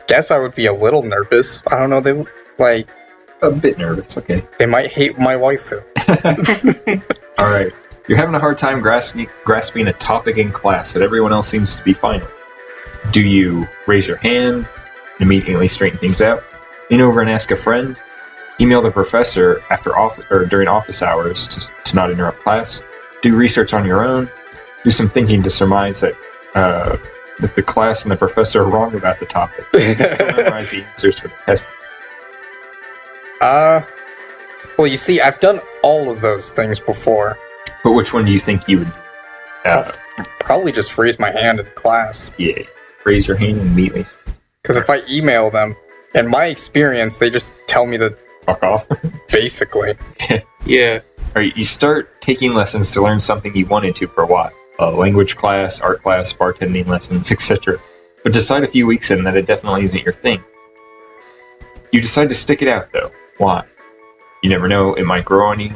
Guess I would be a little nervous. I don't know, they, like... A bit nervous, okay. They might hate my waifu. Alright. You're having a hard time grasping a topic in class that everyone else seems to be fine with. Do you raise your hand and immediately straighten things out? Lean over and ask a friend? Email the professor during office hours to not interrupt class? Do research on your own? Do some thinking to surmise that the class and the professor are wrong about the topic. Memorize the answers for the test. Well, you see, I've done all of those things before. But which one do you think you would do? Probably just raise my hand in class. Yeah. Raise your hand immediately. Because if I email them, in my experience, they just tell me to fuck off. Basically. Yeah. Alright, you start taking lessons to learn something you wanted to for a while. Language class, art class, bartending lessons, etc. But decide a few weeks in that it definitely isn't your thing. You decide to stick it out, though. Why? You never know, it might grow on you.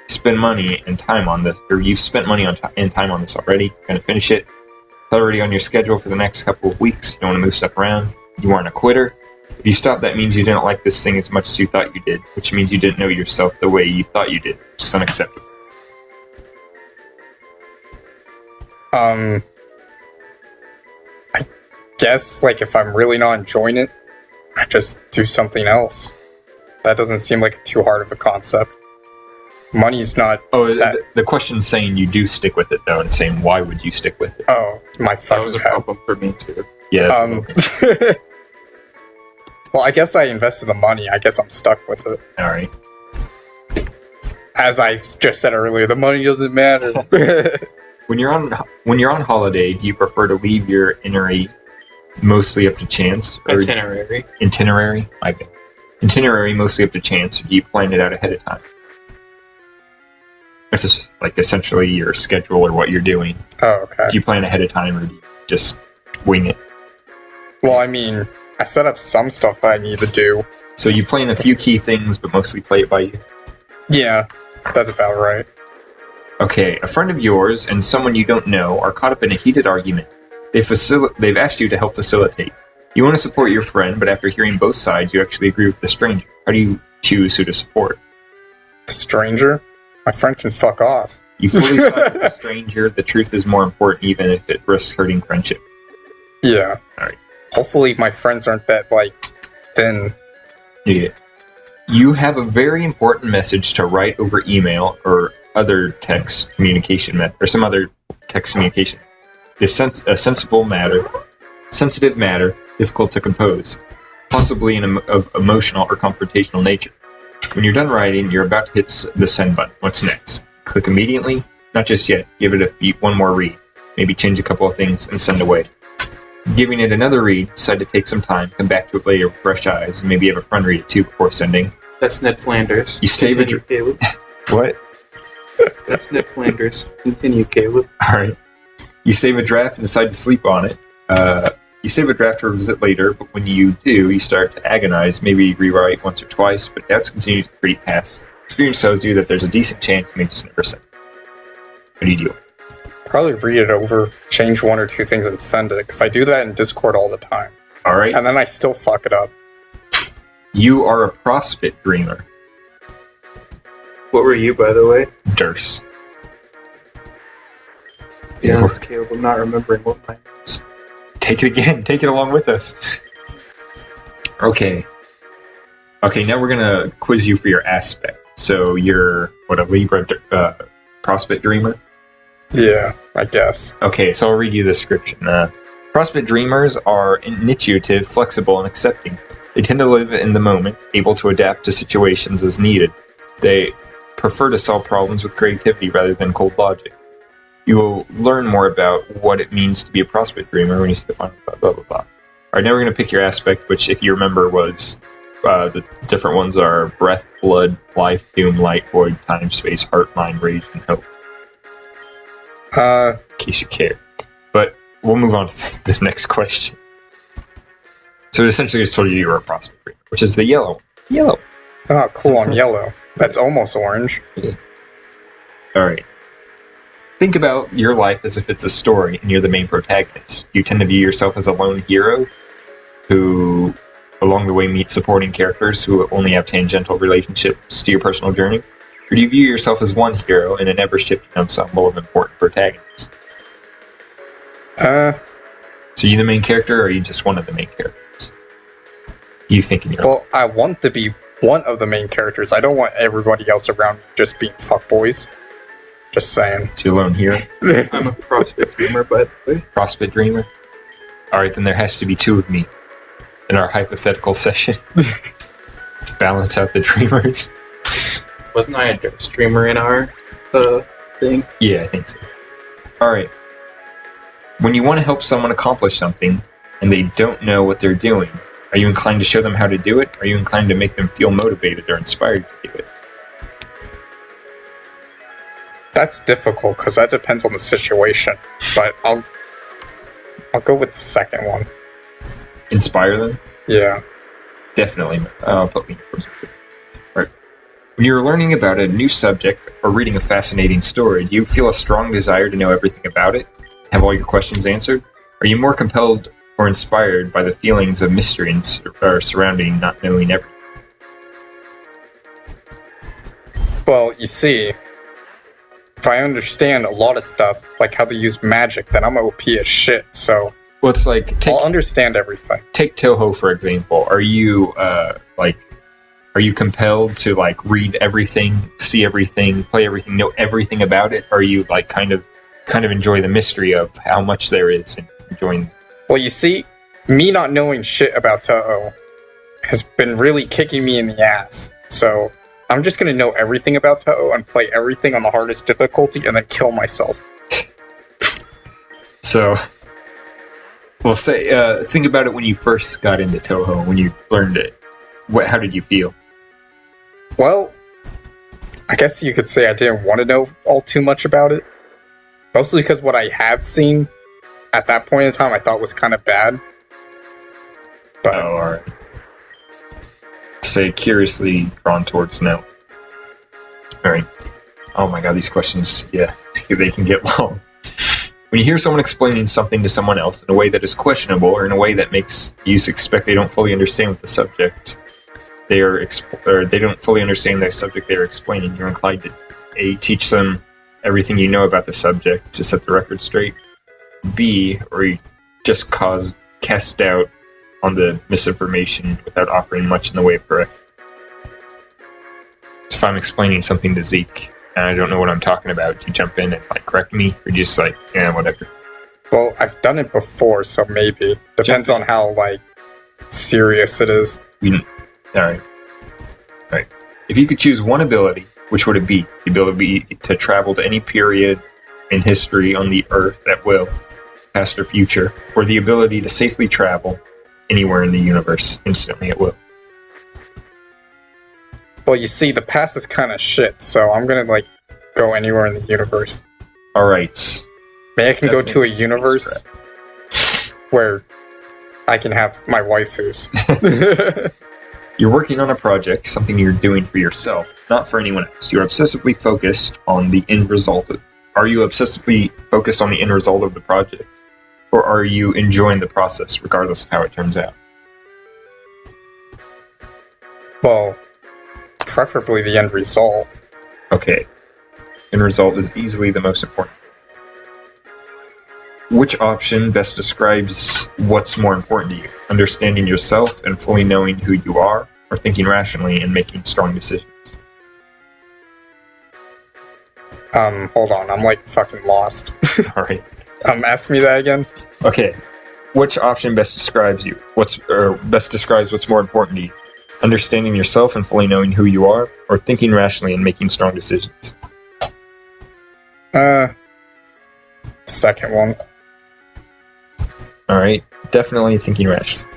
Spend money and time on this, or you've spent money and time on this already. You're going to finish it. It's already on your schedule for the next couple of weeks. You don't want to move stuff around. You aren't a quitter. If you stop, that means you didn't like this thing as much as you thought you did, which means you didn't know yourself the way you thought you did, which is unacceptable. I guess, like, if I'm really not enjoying it, I just do something else. That doesn't seem like too hard of a concept. Money's not... Oh, the question's saying you do stick with it, though, and saying why would you stick with it? Oh, my fucking That was a head. problem for me, too. Yeah, that's Well, I guess I invested the money. I guess I'm stuck with it. Alright. As I just said earlier, the money doesn't matter. When you're on holiday, do you prefer to leave your itinerary mostly up to chance? Or Itinerary. Itinerary? Okay. Itinerary mostly up to chance, or do you plan it out ahead of time? It's just like essentially your schedule or what you're doing. Oh, okay. Do you plan ahead of time, or do you just wing it? Well, I mean, I set up some stuff that I need to do. So you plan a few key things, but mostly play it by ear? Yeah, that's about right. Okay, a friend of yours and someone you don't know are caught up in a heated argument. They've asked you to help facilitate. You want to support your friend, but after hearing both sides, you actually agree with the stranger. How do you choose who to support? The stranger? My friend can fuck off. You fully side with the stranger. The truth is more important, even if it risks hurting friendship. Yeah. Alright. Hopefully my friends aren't that, like, thin. Yeah. You have a very important message to write over email or other text communication or some other text communication. It's a sensitive matter, difficult to compose, possibly of emotional or confrontational nature. When you're done writing, you're about to hit the send button. What's next? Click immediately? Not just yet. Give it one more read. Maybe change a couple of things and send away. Giving it another read, decide to take some time, come back to it later with fresh eyes, and maybe have a friend read it too before sending. That's Ned Flanders. You save it. Caleb. What? That's Ned Flanders. Continue, Caleb. All right. You save a draft and decide to sleep on it. You save a draft to revisit later, but when you do, you start to agonize, maybe rewrite once or twice, but doubts continue to creep past. Experience tells you that there's a decent chance you may just never send. What do you do? Probably read it over, change one or two things, and send it, because I do that in Discord all the time. All right. And then I still fuck it up. You are a prospect dreamer. What were you, by the way? Durst. Yeah, it's Caleb. I'm not remembering what mine was. Take it again. Take it along with us. Okay. Okay, now we're going to quiz you for your aspect. So you're, a Libra prospect dreamer? Yeah, I guess. Okay, so I'll read you the description. Prospect dreamers are intuitive, flexible, and accepting. They tend to live in the moment, able to adapt to situations as needed. They prefer to solve problems with creativity rather than cold logic. You will learn more about what it means to be a prospect dreamer when you see the final blah, blah, blah. All right, now we're going to pick your aspect, which, if you remember, was the different ones are breath, blood, life, doom, light, void, time, space, heart, mind, rage, and hope. In case you care. But we'll move on to this next question. So it essentially just told you were a prospect dreamer, which is the yellow. Yellow. Oh, cool, I'm yellow. That's almost orange. Yeah. All right. Think about your life as if it's a story and you're the main protagonist. You tend to view yourself as a lone hero who, along the way, meets supporting characters who only have tangential relationships to your personal journey. Or do you view yourself as one hero in an ever-shifting ensemble of important protagonists? Uh, So are you the main character, or are you just one of the main characters? You think in your well, I want to be one of the main characters. I don't want everybody else around just being fuckboys. Just saying. So you're a lone hero? I'm a prospect dreamer, by the way. Prospect dreamer? Alright, then there has to be two of me in our hypothetical session to balance out the dreamers. Wasn't I a Durst dreamer in our thing? Yeah, I think so. Alright. When you want to help someone accomplish something and they don't know what they're doing, are you inclined to show them how to do it? Or are you inclined to make them feel motivated or inspired to do it? That's difficult because that depends on the situation. But I'll go with the second one. Inspire them? Yeah. Definitely. I'll put me first. Right. When you're learning about a new subject or reading a fascinating story, do you feel a strong desire to know everything about it? Have all your questions answered? Are you more compelled or inspired by the feelings of mystery surrounding not knowing everything? Well, you see, if I understand a lot of stuff, like how they use magic, then I'm OP as shit, so Well, it's like I'll understand everything. take Touhou for example. Are you compelled to like read everything, see everything, play everything, know everything about it? Or are you like kind of enjoy the mystery of how much there is and enjoying? Well, you see, me not knowing shit about Touhou has been really kicking me in the ass. So I'm just gonna know everything about Touhou and play everything on the hardest difficulty and then kill myself. So, well, say think about it when you first got into Touhou, when you learned it. How did you feel? Well, I guess you could say I didn't want to know all too much about it. Mostly because what I have seen at that point in time I thought was kind of bad. But Alright. Say curiously drawn towards no. Alright. Oh my god, these questions, yeah, they can get long. When you hear someone explaining something to someone else in a way that is questionable or in a way that makes you suspect they don't fully understand what the subject they don't fully understand the subject they are explaining, you're inclined to A, teach them everything you know about the subject to set the record straight, B, or you just cast doubt on the misinformation without offering much in the way of correction. So if I'm explaining something to Zeke and I don't know what I'm talking about, do you jump in and like correct me, or do you just like, yeah, whatever? Well, I've done it before, so maybe. Depends on how, like, serious it is. Alright. If you could choose one ability, which would it be? The ability to travel to any period in history on the Earth at will, past or future, or the ability to safely travel anywhere in the universe instantly at will? Well, you see, the past is kind of shit, so I'm gonna, like, go anywhere in the universe. Alright. Maybe I can go to a universe where I can have my waifus. You're working on a project, something you're doing for yourself, not for anyone else. You're obsessively focused on the end result. Are you obsessively focused on the end result of the project? Or are you enjoying the process, regardless of how it turns out? Well, preferably the end result. Okay. End result is easily the most important. Which option best describes what's more important to you? Understanding yourself and fully knowing who you are, or thinking rationally and making strong decisions? Hold on, I'm like fucking lost. Alright. Ask me that again? Okay. Which option best describes you? Best describes what's more important to you? Understanding yourself and fully knowing who you are, or thinking rationally and making strong decisions? Second one. Alright, definitely thinking rationally.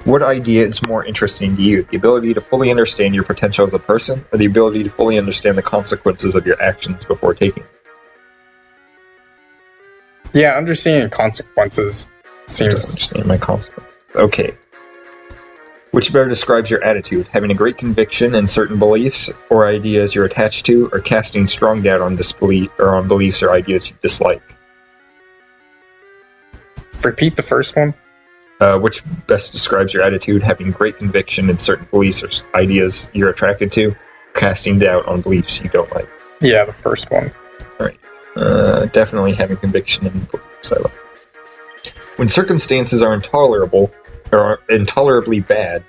What idea is more interesting to you? The ability to fully understand your potential as a person, or the ability to fully understand the consequences of your actions before taking them? Yeah, understanding consequences I seems... understand my consequences. Okay. Which better describes your attitude? Having a great conviction in certain beliefs or ideas you're attached to, or casting strong doubt on disbelief or on beliefs or ideas you dislike? Repeat the first one. Which best describes your attitude? Having great conviction in certain beliefs or ideas you're attracted to, casting doubt on beliefs you don't like? Yeah, the first one. Alright. Definitely having conviction in beliefs I like. When circumstances are intolerable or are intolerably bad,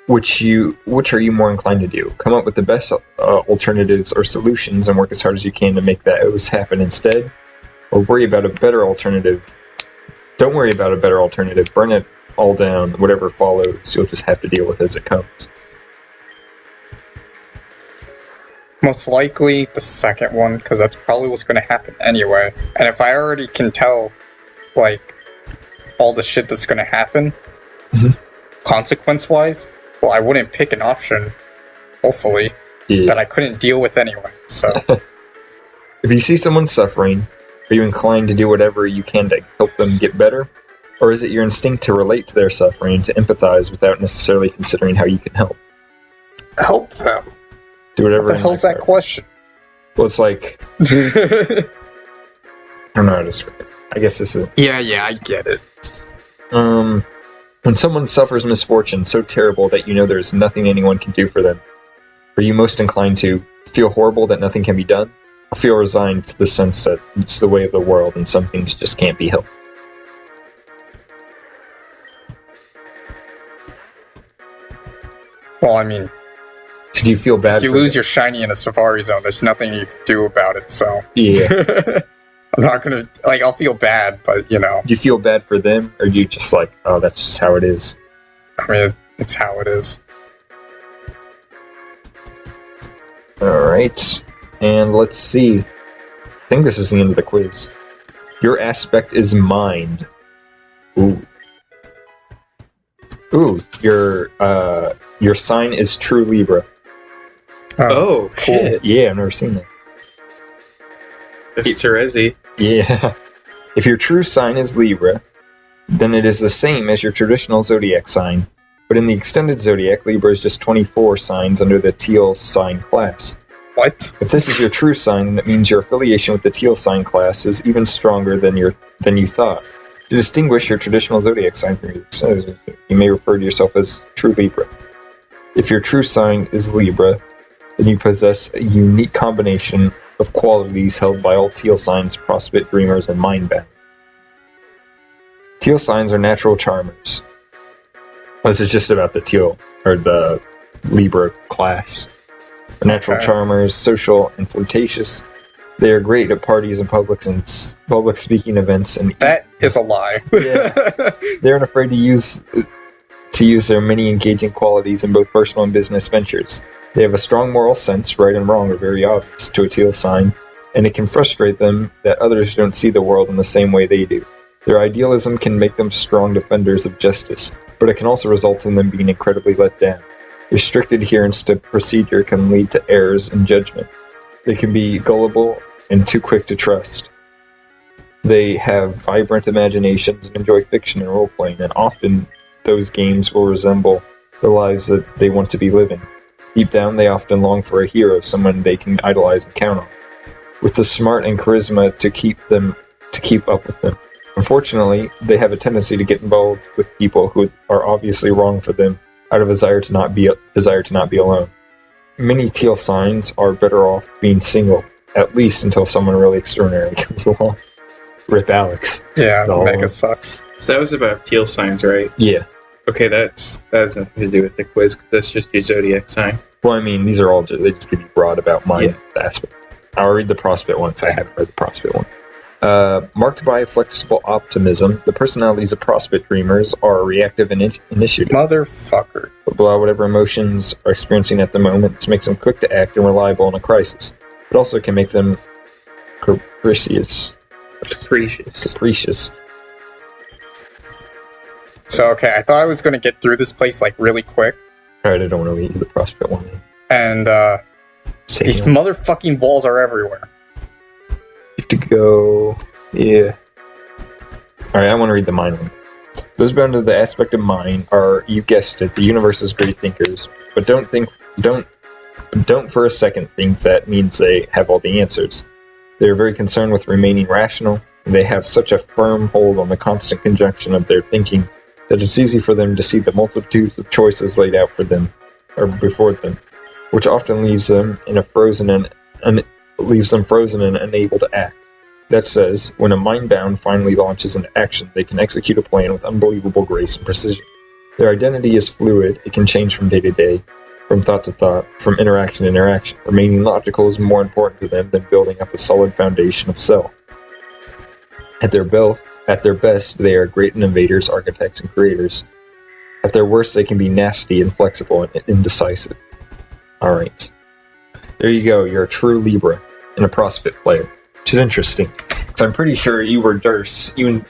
which are you more inclined to do? Come up with the best alternatives or solutions and work as hard as you can to make those happen instead? Or worry about a better alternative? Don't worry about a better alternative. Burn it all down. Whatever follows, you'll just have to deal with as it comes. Most likely the second one, because that's probably what's going to happen anyway. And if I already can tell, like, all the shit that's going to happen, consequence-wise, well, I wouldn't pick an option, hopefully, that I couldn't deal with anyway, so... If you see someone suffering, are you inclined to do whatever you can to help them get better? Or is it your instinct to relate to their suffering, to empathize without necessarily considering how you can help? Help them? Do whatever. What the hell's that question? Well, it's like... I don't know how to describe it. I guess this is... Yeah, I get it. When someone suffers misfortune so terrible that you know there's nothing anyone can do for them, are you most inclined to feel horrible that nothing can be done? Or feel resigned to the sense that it's the way of the world and some things just can't be helped? Well, I mean... So do you feel bad if you lose your shiny in a Safari Zone, there's nothing you can do about it, so... Yeah. I'm not gonna... Like, I'll feel bad, but, you know... Do you feel bad for them, or do you just like, oh, that's just how it is? I mean, it's how it is. Alright. And let's see. I think this is the end of the quiz. Your aspect is mind. Ooh. Ooh, your sign is true Libra. Oh, cool. shit. Yeah, I've never seen that. That's Terezi. Yeah. If your true sign is Libra, then it is the same as your traditional zodiac sign. But in the extended zodiac, Libra is just 24 signs under the teal sign class. What? If this is your true sign, then that means your affiliation with the teal sign class is even stronger than you thought. To distinguish your traditional zodiac sign from your, you may refer to yourself as true Libra. If your true sign is Libra, then you possess a unique combination of qualities held by all teal signs, prospect dreamers, and mind-bound. Teal signs are natural charmers. This is just about the teal, or the Libra class. The natural charmers, social and flirtatious. They are great at parties and public speaking events. And that is a lie. Yeah. They aren't afraid to use their many engaging qualities in both personal and business ventures. They have a strong moral sense. Right and wrong are very obvious to a teal sign, and it can frustrate them that others don't see the world in the same way they do. Their idealism can make them strong defenders of justice, but it can also result in them being incredibly let down. Their strict adherence to procedure can lead to errors in judgment. They can be gullible and too quick to trust. They have vibrant imaginations and enjoy fiction and role-playing, and often those games will resemble the lives that they want to be living. Deep down, they often long for a hero, someone they can idolize and count on, with the smart and charisma to keep up with them. Unfortunately, they have a tendency to get involved with people who are obviously wrong for them, out of a desire to not be alone. Many teal signs are better off being single, at least until someone really extraordinary comes along. Rip Alex. Yeah, Mega sucks. So that was about teal signs, right? Yeah. Okay, that has nothing to do with the quiz, 'cause that's just your zodiac sign. Well, I mean, these are all they just give you broad about my aspect. I'll read the prospect one, because I haven't read the prospect one. Marked by flexible optimism, the personalities of prospect dreamers are reactive and initiative. Motherfucker. Below whatever emotions are experiencing at the moment, this makes them quick to act and reliable in a crisis. It also can make them capricious. So, okay, I thought I was going to get through this place, like, really quick. Alright, I don't want to read the prospect one. And, these motherfucking walls are everywhere. You have to go... Yeah. Alright, I want to read the mind one. Those bound to the aspect of mind are, you guessed it, the universe's great thinkers. But don't for a second think that means they have all the answers. They are very concerned with remaining rational, and they have such a firm hold on the constant conjunction of their thinking that it's easy for them to see the multitudes of choices laid out for them, or before them, which often leaves them frozen and unable to act. That says, when a mind-bound finally launches into action, they can execute a plan with unbelievable grace and precision. Their identity is fluid, it can change from day to day, from thought to thought, from interaction to interaction. Remaining logical is more important to them than building up a solid foundation of self. At their best, they are great innovators, architects, and creators. At their worst, they can be nasty, inflexible, and indecisive. Alright. There you go, you're a true Libra, and a prospect player. Which is interesting. Because I'm pretty sure you were Durst. You and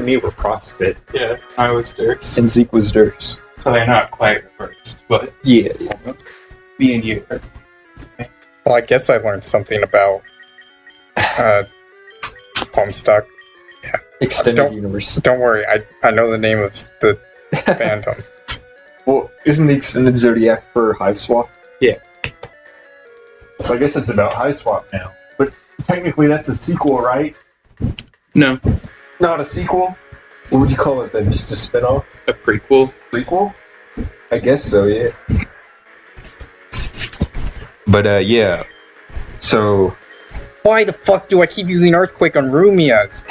me were prospect. Yeah, I was Durst. And Zeke was Durst. So they're not quite reversed, but... Yeah. Me and you are. Well, I guess I learned something about, Homestuck. Yeah. Extended universe. Don't worry, I know the name of the fandom. Well, isn't the extended zodiac for Hive Swap? Yeah. So I guess it's about Hive Swap now. But technically that's a sequel, right? No. Not a sequel? What would you call it then? Just a spin-off? A prequel? Prequel? I guess so, yeah. But, yeah. So... Why the fuck do I keep using Earthquake on Rumias?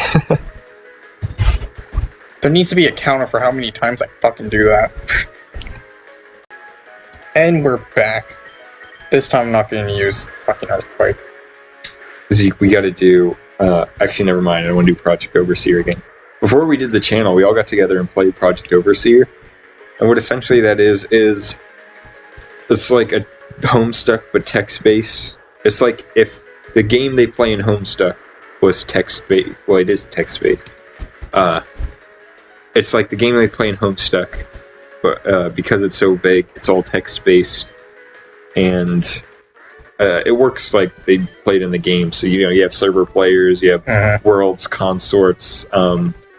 There needs to be a counter for how many times I fucking do that. And we're back. This time I'm not going to use fucking Earthquake. Zeke, we gotta do... actually, never mind. I don't want to do Project Overseer again. Before we did the channel, we all got together and played Project Overseer. And what essentially that is it's like a Homestuck but text-based. It's like if the game they play in Homestuck was text-based. Well, it is text-based. It's like the game they play in Homestuck, but because it's so big, it's all text-based. And it works like they played in the game. So, you have server players, you have worlds, consorts,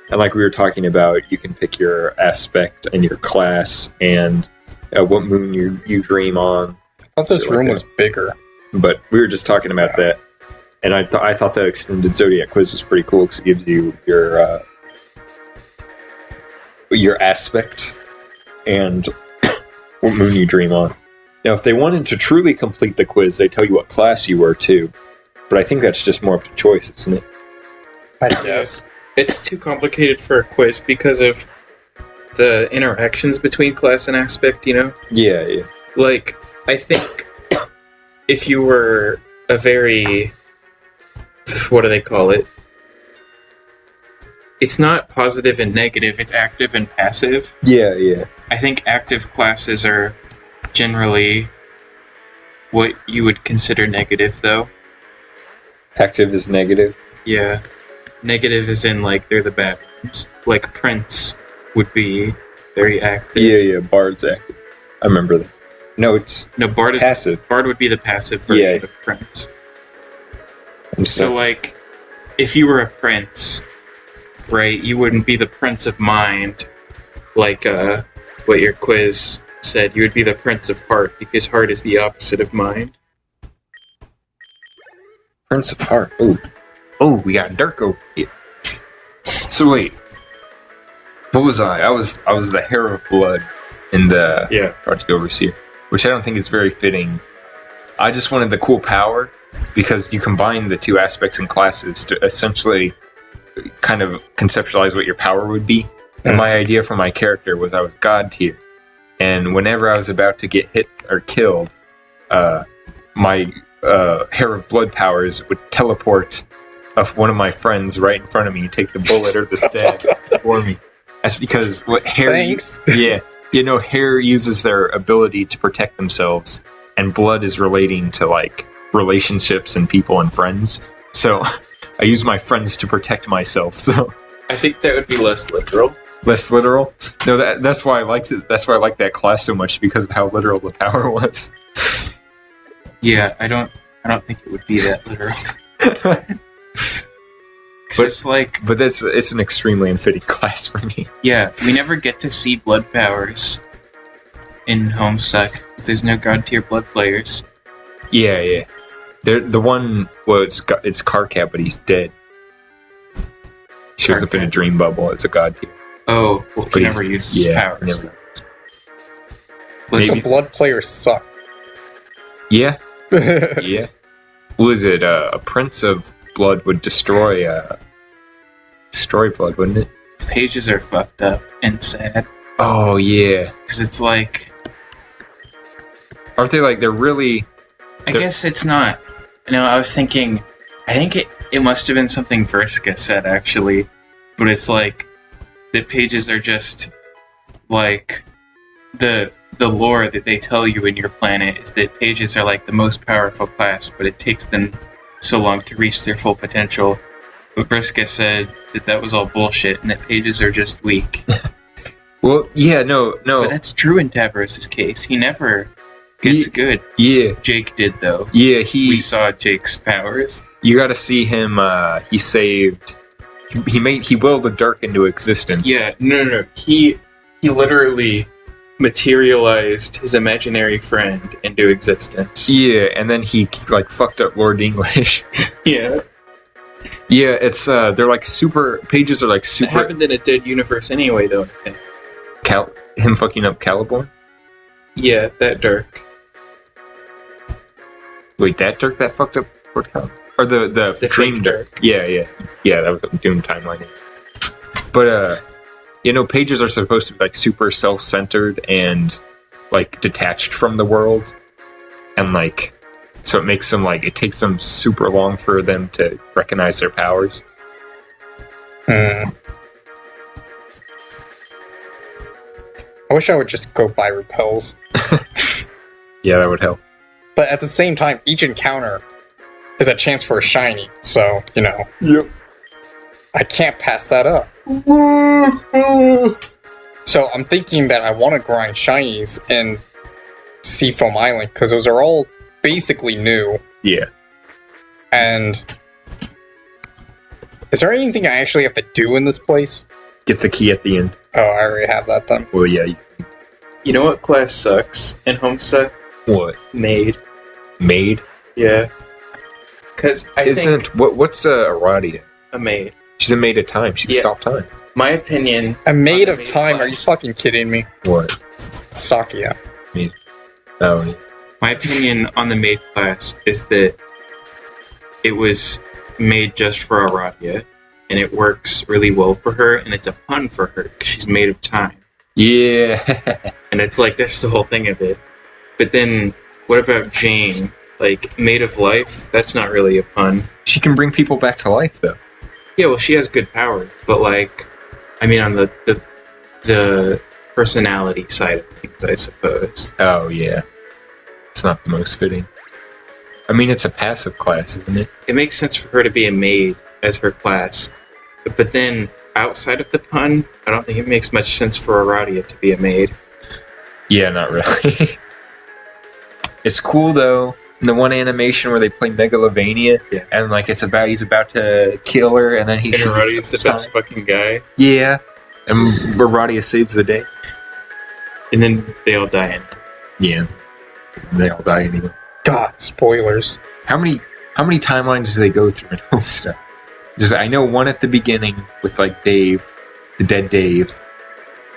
and like we were talking about, you can pick your aspect and your class and what moon you dream on. I thought this room was bigger. But we were just talking about that. And I thought the extended Zodiac quiz was pretty cool because it gives you your aspect and what moon you dream on. Now, if they wanted to truly complete the quiz, they tell you what class you were too. But I think that's just more up to choice, isn't it? I guess. It's too complicated for a quiz because of the interactions between class and aspect, you know? Yeah, yeah. Like, I think if you were a very... What do they call it? It's not positive and negative, it's active and passive. Yeah, yeah. I think active classes are generally what you would consider negative, though. Active is negative. Yeah. Negative is in, like, they're the bad ones. Like, Prince would be very active. Yeah, Bard's active. I remember that. No, it's No, Bard is passive. Bard would be the passive version of Prince. So, like, if you were a prince, right, you wouldn't be the Prince of Mind, like, what your quiz said. You would be the Prince of Heart, because Heart is the opposite of Mind. Prince of Heart. Oh, we got Dirk over here. So wait, what was I? I was the Hair of Blood in the Arctic Overseer, which I don't think is very fitting. I just wanted the cool power because you combine the two aspects and classes to essentially kind of conceptualize what your power would be. And my idea for my character was I was God tier, and whenever I was about to get hit or killed, my Hair of Blood powers would teleport one of my friends right in front of me and take the bullet or the stab for me. That's because what hair... Thanks. Hair uses their ability to protect themselves, and blood is relating to, like, relationships and people and friends. So I use my friends to protect myself, so... I think that would be less literal. Less literal? No, that's why I liked it. That's why I liked that class so much, because of how literal the power was. Yeah, I don't think it would be that literal. But it's an extremely unfitting class for me. Yeah, we never get to see blood powers in Homestuck. There's no god tier blood players. Yeah. The one was it's Carcat, but he's dead. He shows up in a dream bubble. It's a god tier. Oh, well, he never uses his powers. Some blood players suck. Yeah. Yeah. Was it a Prince of Blood would destroy blood, wouldn't it? Pages are fucked up and sad. Oh yeah. Because it's like... Aren't they like, they're really... I guess it's not. I was thinking... I think it must have been something Vriska said, actually. But it's like... The pages are just... Like... The lore that they tell you in your planet is that pages are like the most powerful class, but it takes them so long to reach their full potential. But Vriska said that was all bullshit and that pages are just weak. Well, yeah, no. But that's true in Tavros' case. He never gets good. Yeah. Jake did, though. Yeah, we saw Jake's powers. You gotta see him, he saved... He willed the Dirk into existence. Yeah, no. He literally... materialized his imaginary friend into existence. Yeah, and then he, like, fucked up Lord English. Yeah. Yeah, it's, they're, like, super... Pages are, like, super... It happened in a dead universe anyway, though, I think. Him fucking up Caliborn? Yeah, that Dirk. Wait, that Dirk that fucked up Lord Caliborn? Or the Dream Dirk. Yeah, that was a Doom timeline. But, pages are supposed to be, like, super self-centered and, like, detached from the world. And, like, so it makes them, like, it takes them super long for them to recognize their powers. I wish I would just go buy repels. Yeah, that would help. But at the same time, each encounter is a chance for a shiny, so, Yep. I can't pass that up. So I'm thinking that I want to grind shinies in Seafoam Island, because those are all basically new. Yeah. And is there anything I actually have to do in this place? Get the key at the end. Oh, I already have that then. Well, yeah. You know what class sucks in Homestuck? What? Maid. Maid? Yeah. Because I think... What's Aradia? A maid. She's a maid of time. She can stop time. My opinion... A maid of time? Are you fucking kidding me? What? Sakia. Maid. Oh. My opinion on the maid class is that it was made just for Aradia, and it works really well for her, and it's a pun for her, because she's made of time. Yeah. And it's like, that's the whole thing of it. But then, what about Jane? Like, made of life? That's not really a pun. She can bring people back to life, though. Yeah, well, she has good power. But, like, I mean, on the personality side of things, I suppose. Oh, yeah. It's not the most fitting. I mean, it's a passive class, isn't it? It makes sense for her to be a maid as her class. But then, outside of the pun, I don't think it makes much sense for Aradia to be a maid. Yeah, not really. It's cool, though. In the one animation where they play Megalovania, Yeah. and like he's about to kill her, and then he And shoots Aradia's the time. best fucking guy. Yeah, and Aradia saves the day. And then they all die in. Yeah, they all die anyway. God, spoilers. How many timelines do they go through in Homestuck? Just I know one at the beginning with like Dave, the dead Dave,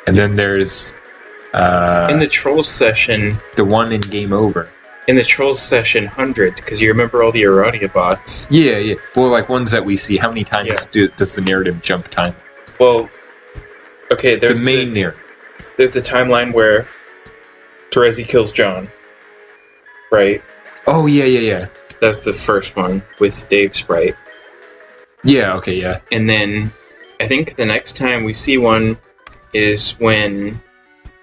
and then there's In the Trolls session, the one in Game Over. in the Trolls session, hundreds, because you remember all the Aradia bots. Yeah. Well, like ones that we see. How many times Yeah. does the narrative jump time? Well, okay, there's The main narrative. there's the timeline where Terezi kills John, right? Oh yeah. That's the first one with Dave Sprite. Yeah. Okay. Yeah. And then I think the next time we see one is when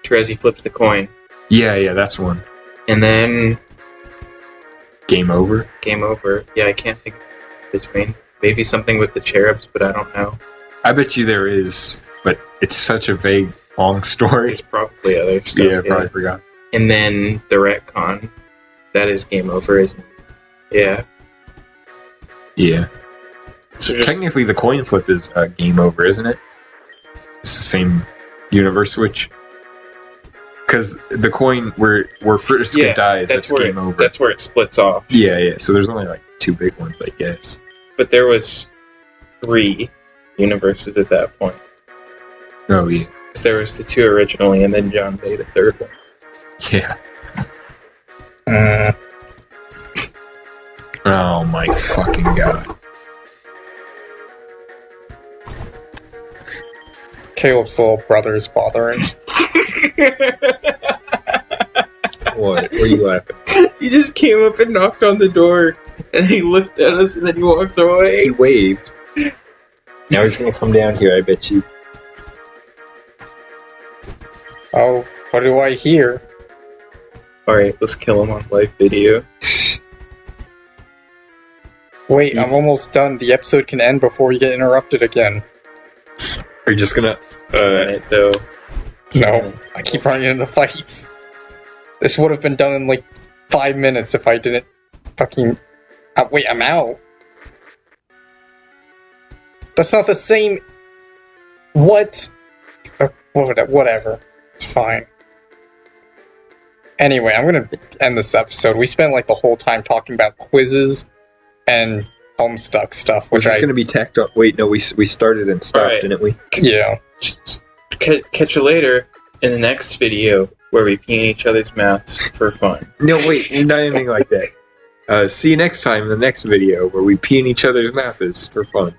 Terezi flips the coin. Yeah. That's one. And then Game Over. Game Over. Yeah, I can't think of between. Maybe something with the cherubs, but I don't know. I bet you there is, but it's such a vague, long story. There's probably other stuff. Yeah, I probably forgot. And then the retcon. That is Game Over, isn't it? Yeah. Yeah. So just, Technically, the coin flip is Game Over, isn't it? It's the same universe switch. Because the coin where Friska dies, that's where Game Over. That's where it splits off. Yeah. So there's only like 2 big ones, I guess. But there was 3 universes at that point. Oh yeah. 'Cause there was the 2 originally, and then John made a 3rd one. Yeah. Mm. Oh my fucking god. Caleb's little brother is bothering. What? What are you laughing? He just came up and knocked on the door, and he looked at us, and then he walked away. He waved. Now he's gonna come down here, I bet you. Oh, what do I hear? Alright, let's kill him on live video. Wait, I'm almost done. The episode can end before we get interrupted again. Are you just gonna Though. No, I keep running into fights. This would have been done in like 5 minutes if I didn't fucking... wait, I'm out? That's not the same... What? Whatever. It's fine. Anyway, I'm gonna end this episode. We spent like the whole time talking about quizzes and Homestuck stuff, Was which this gonna be tacked up? Wait, no, we started and stopped, Alright. didn't we? Yeah. Catch you later in the next video where we pee in each other's mouths for fun. No, wait, not anything like that. See you next time in the next video where we pee in each other's mouths for fun.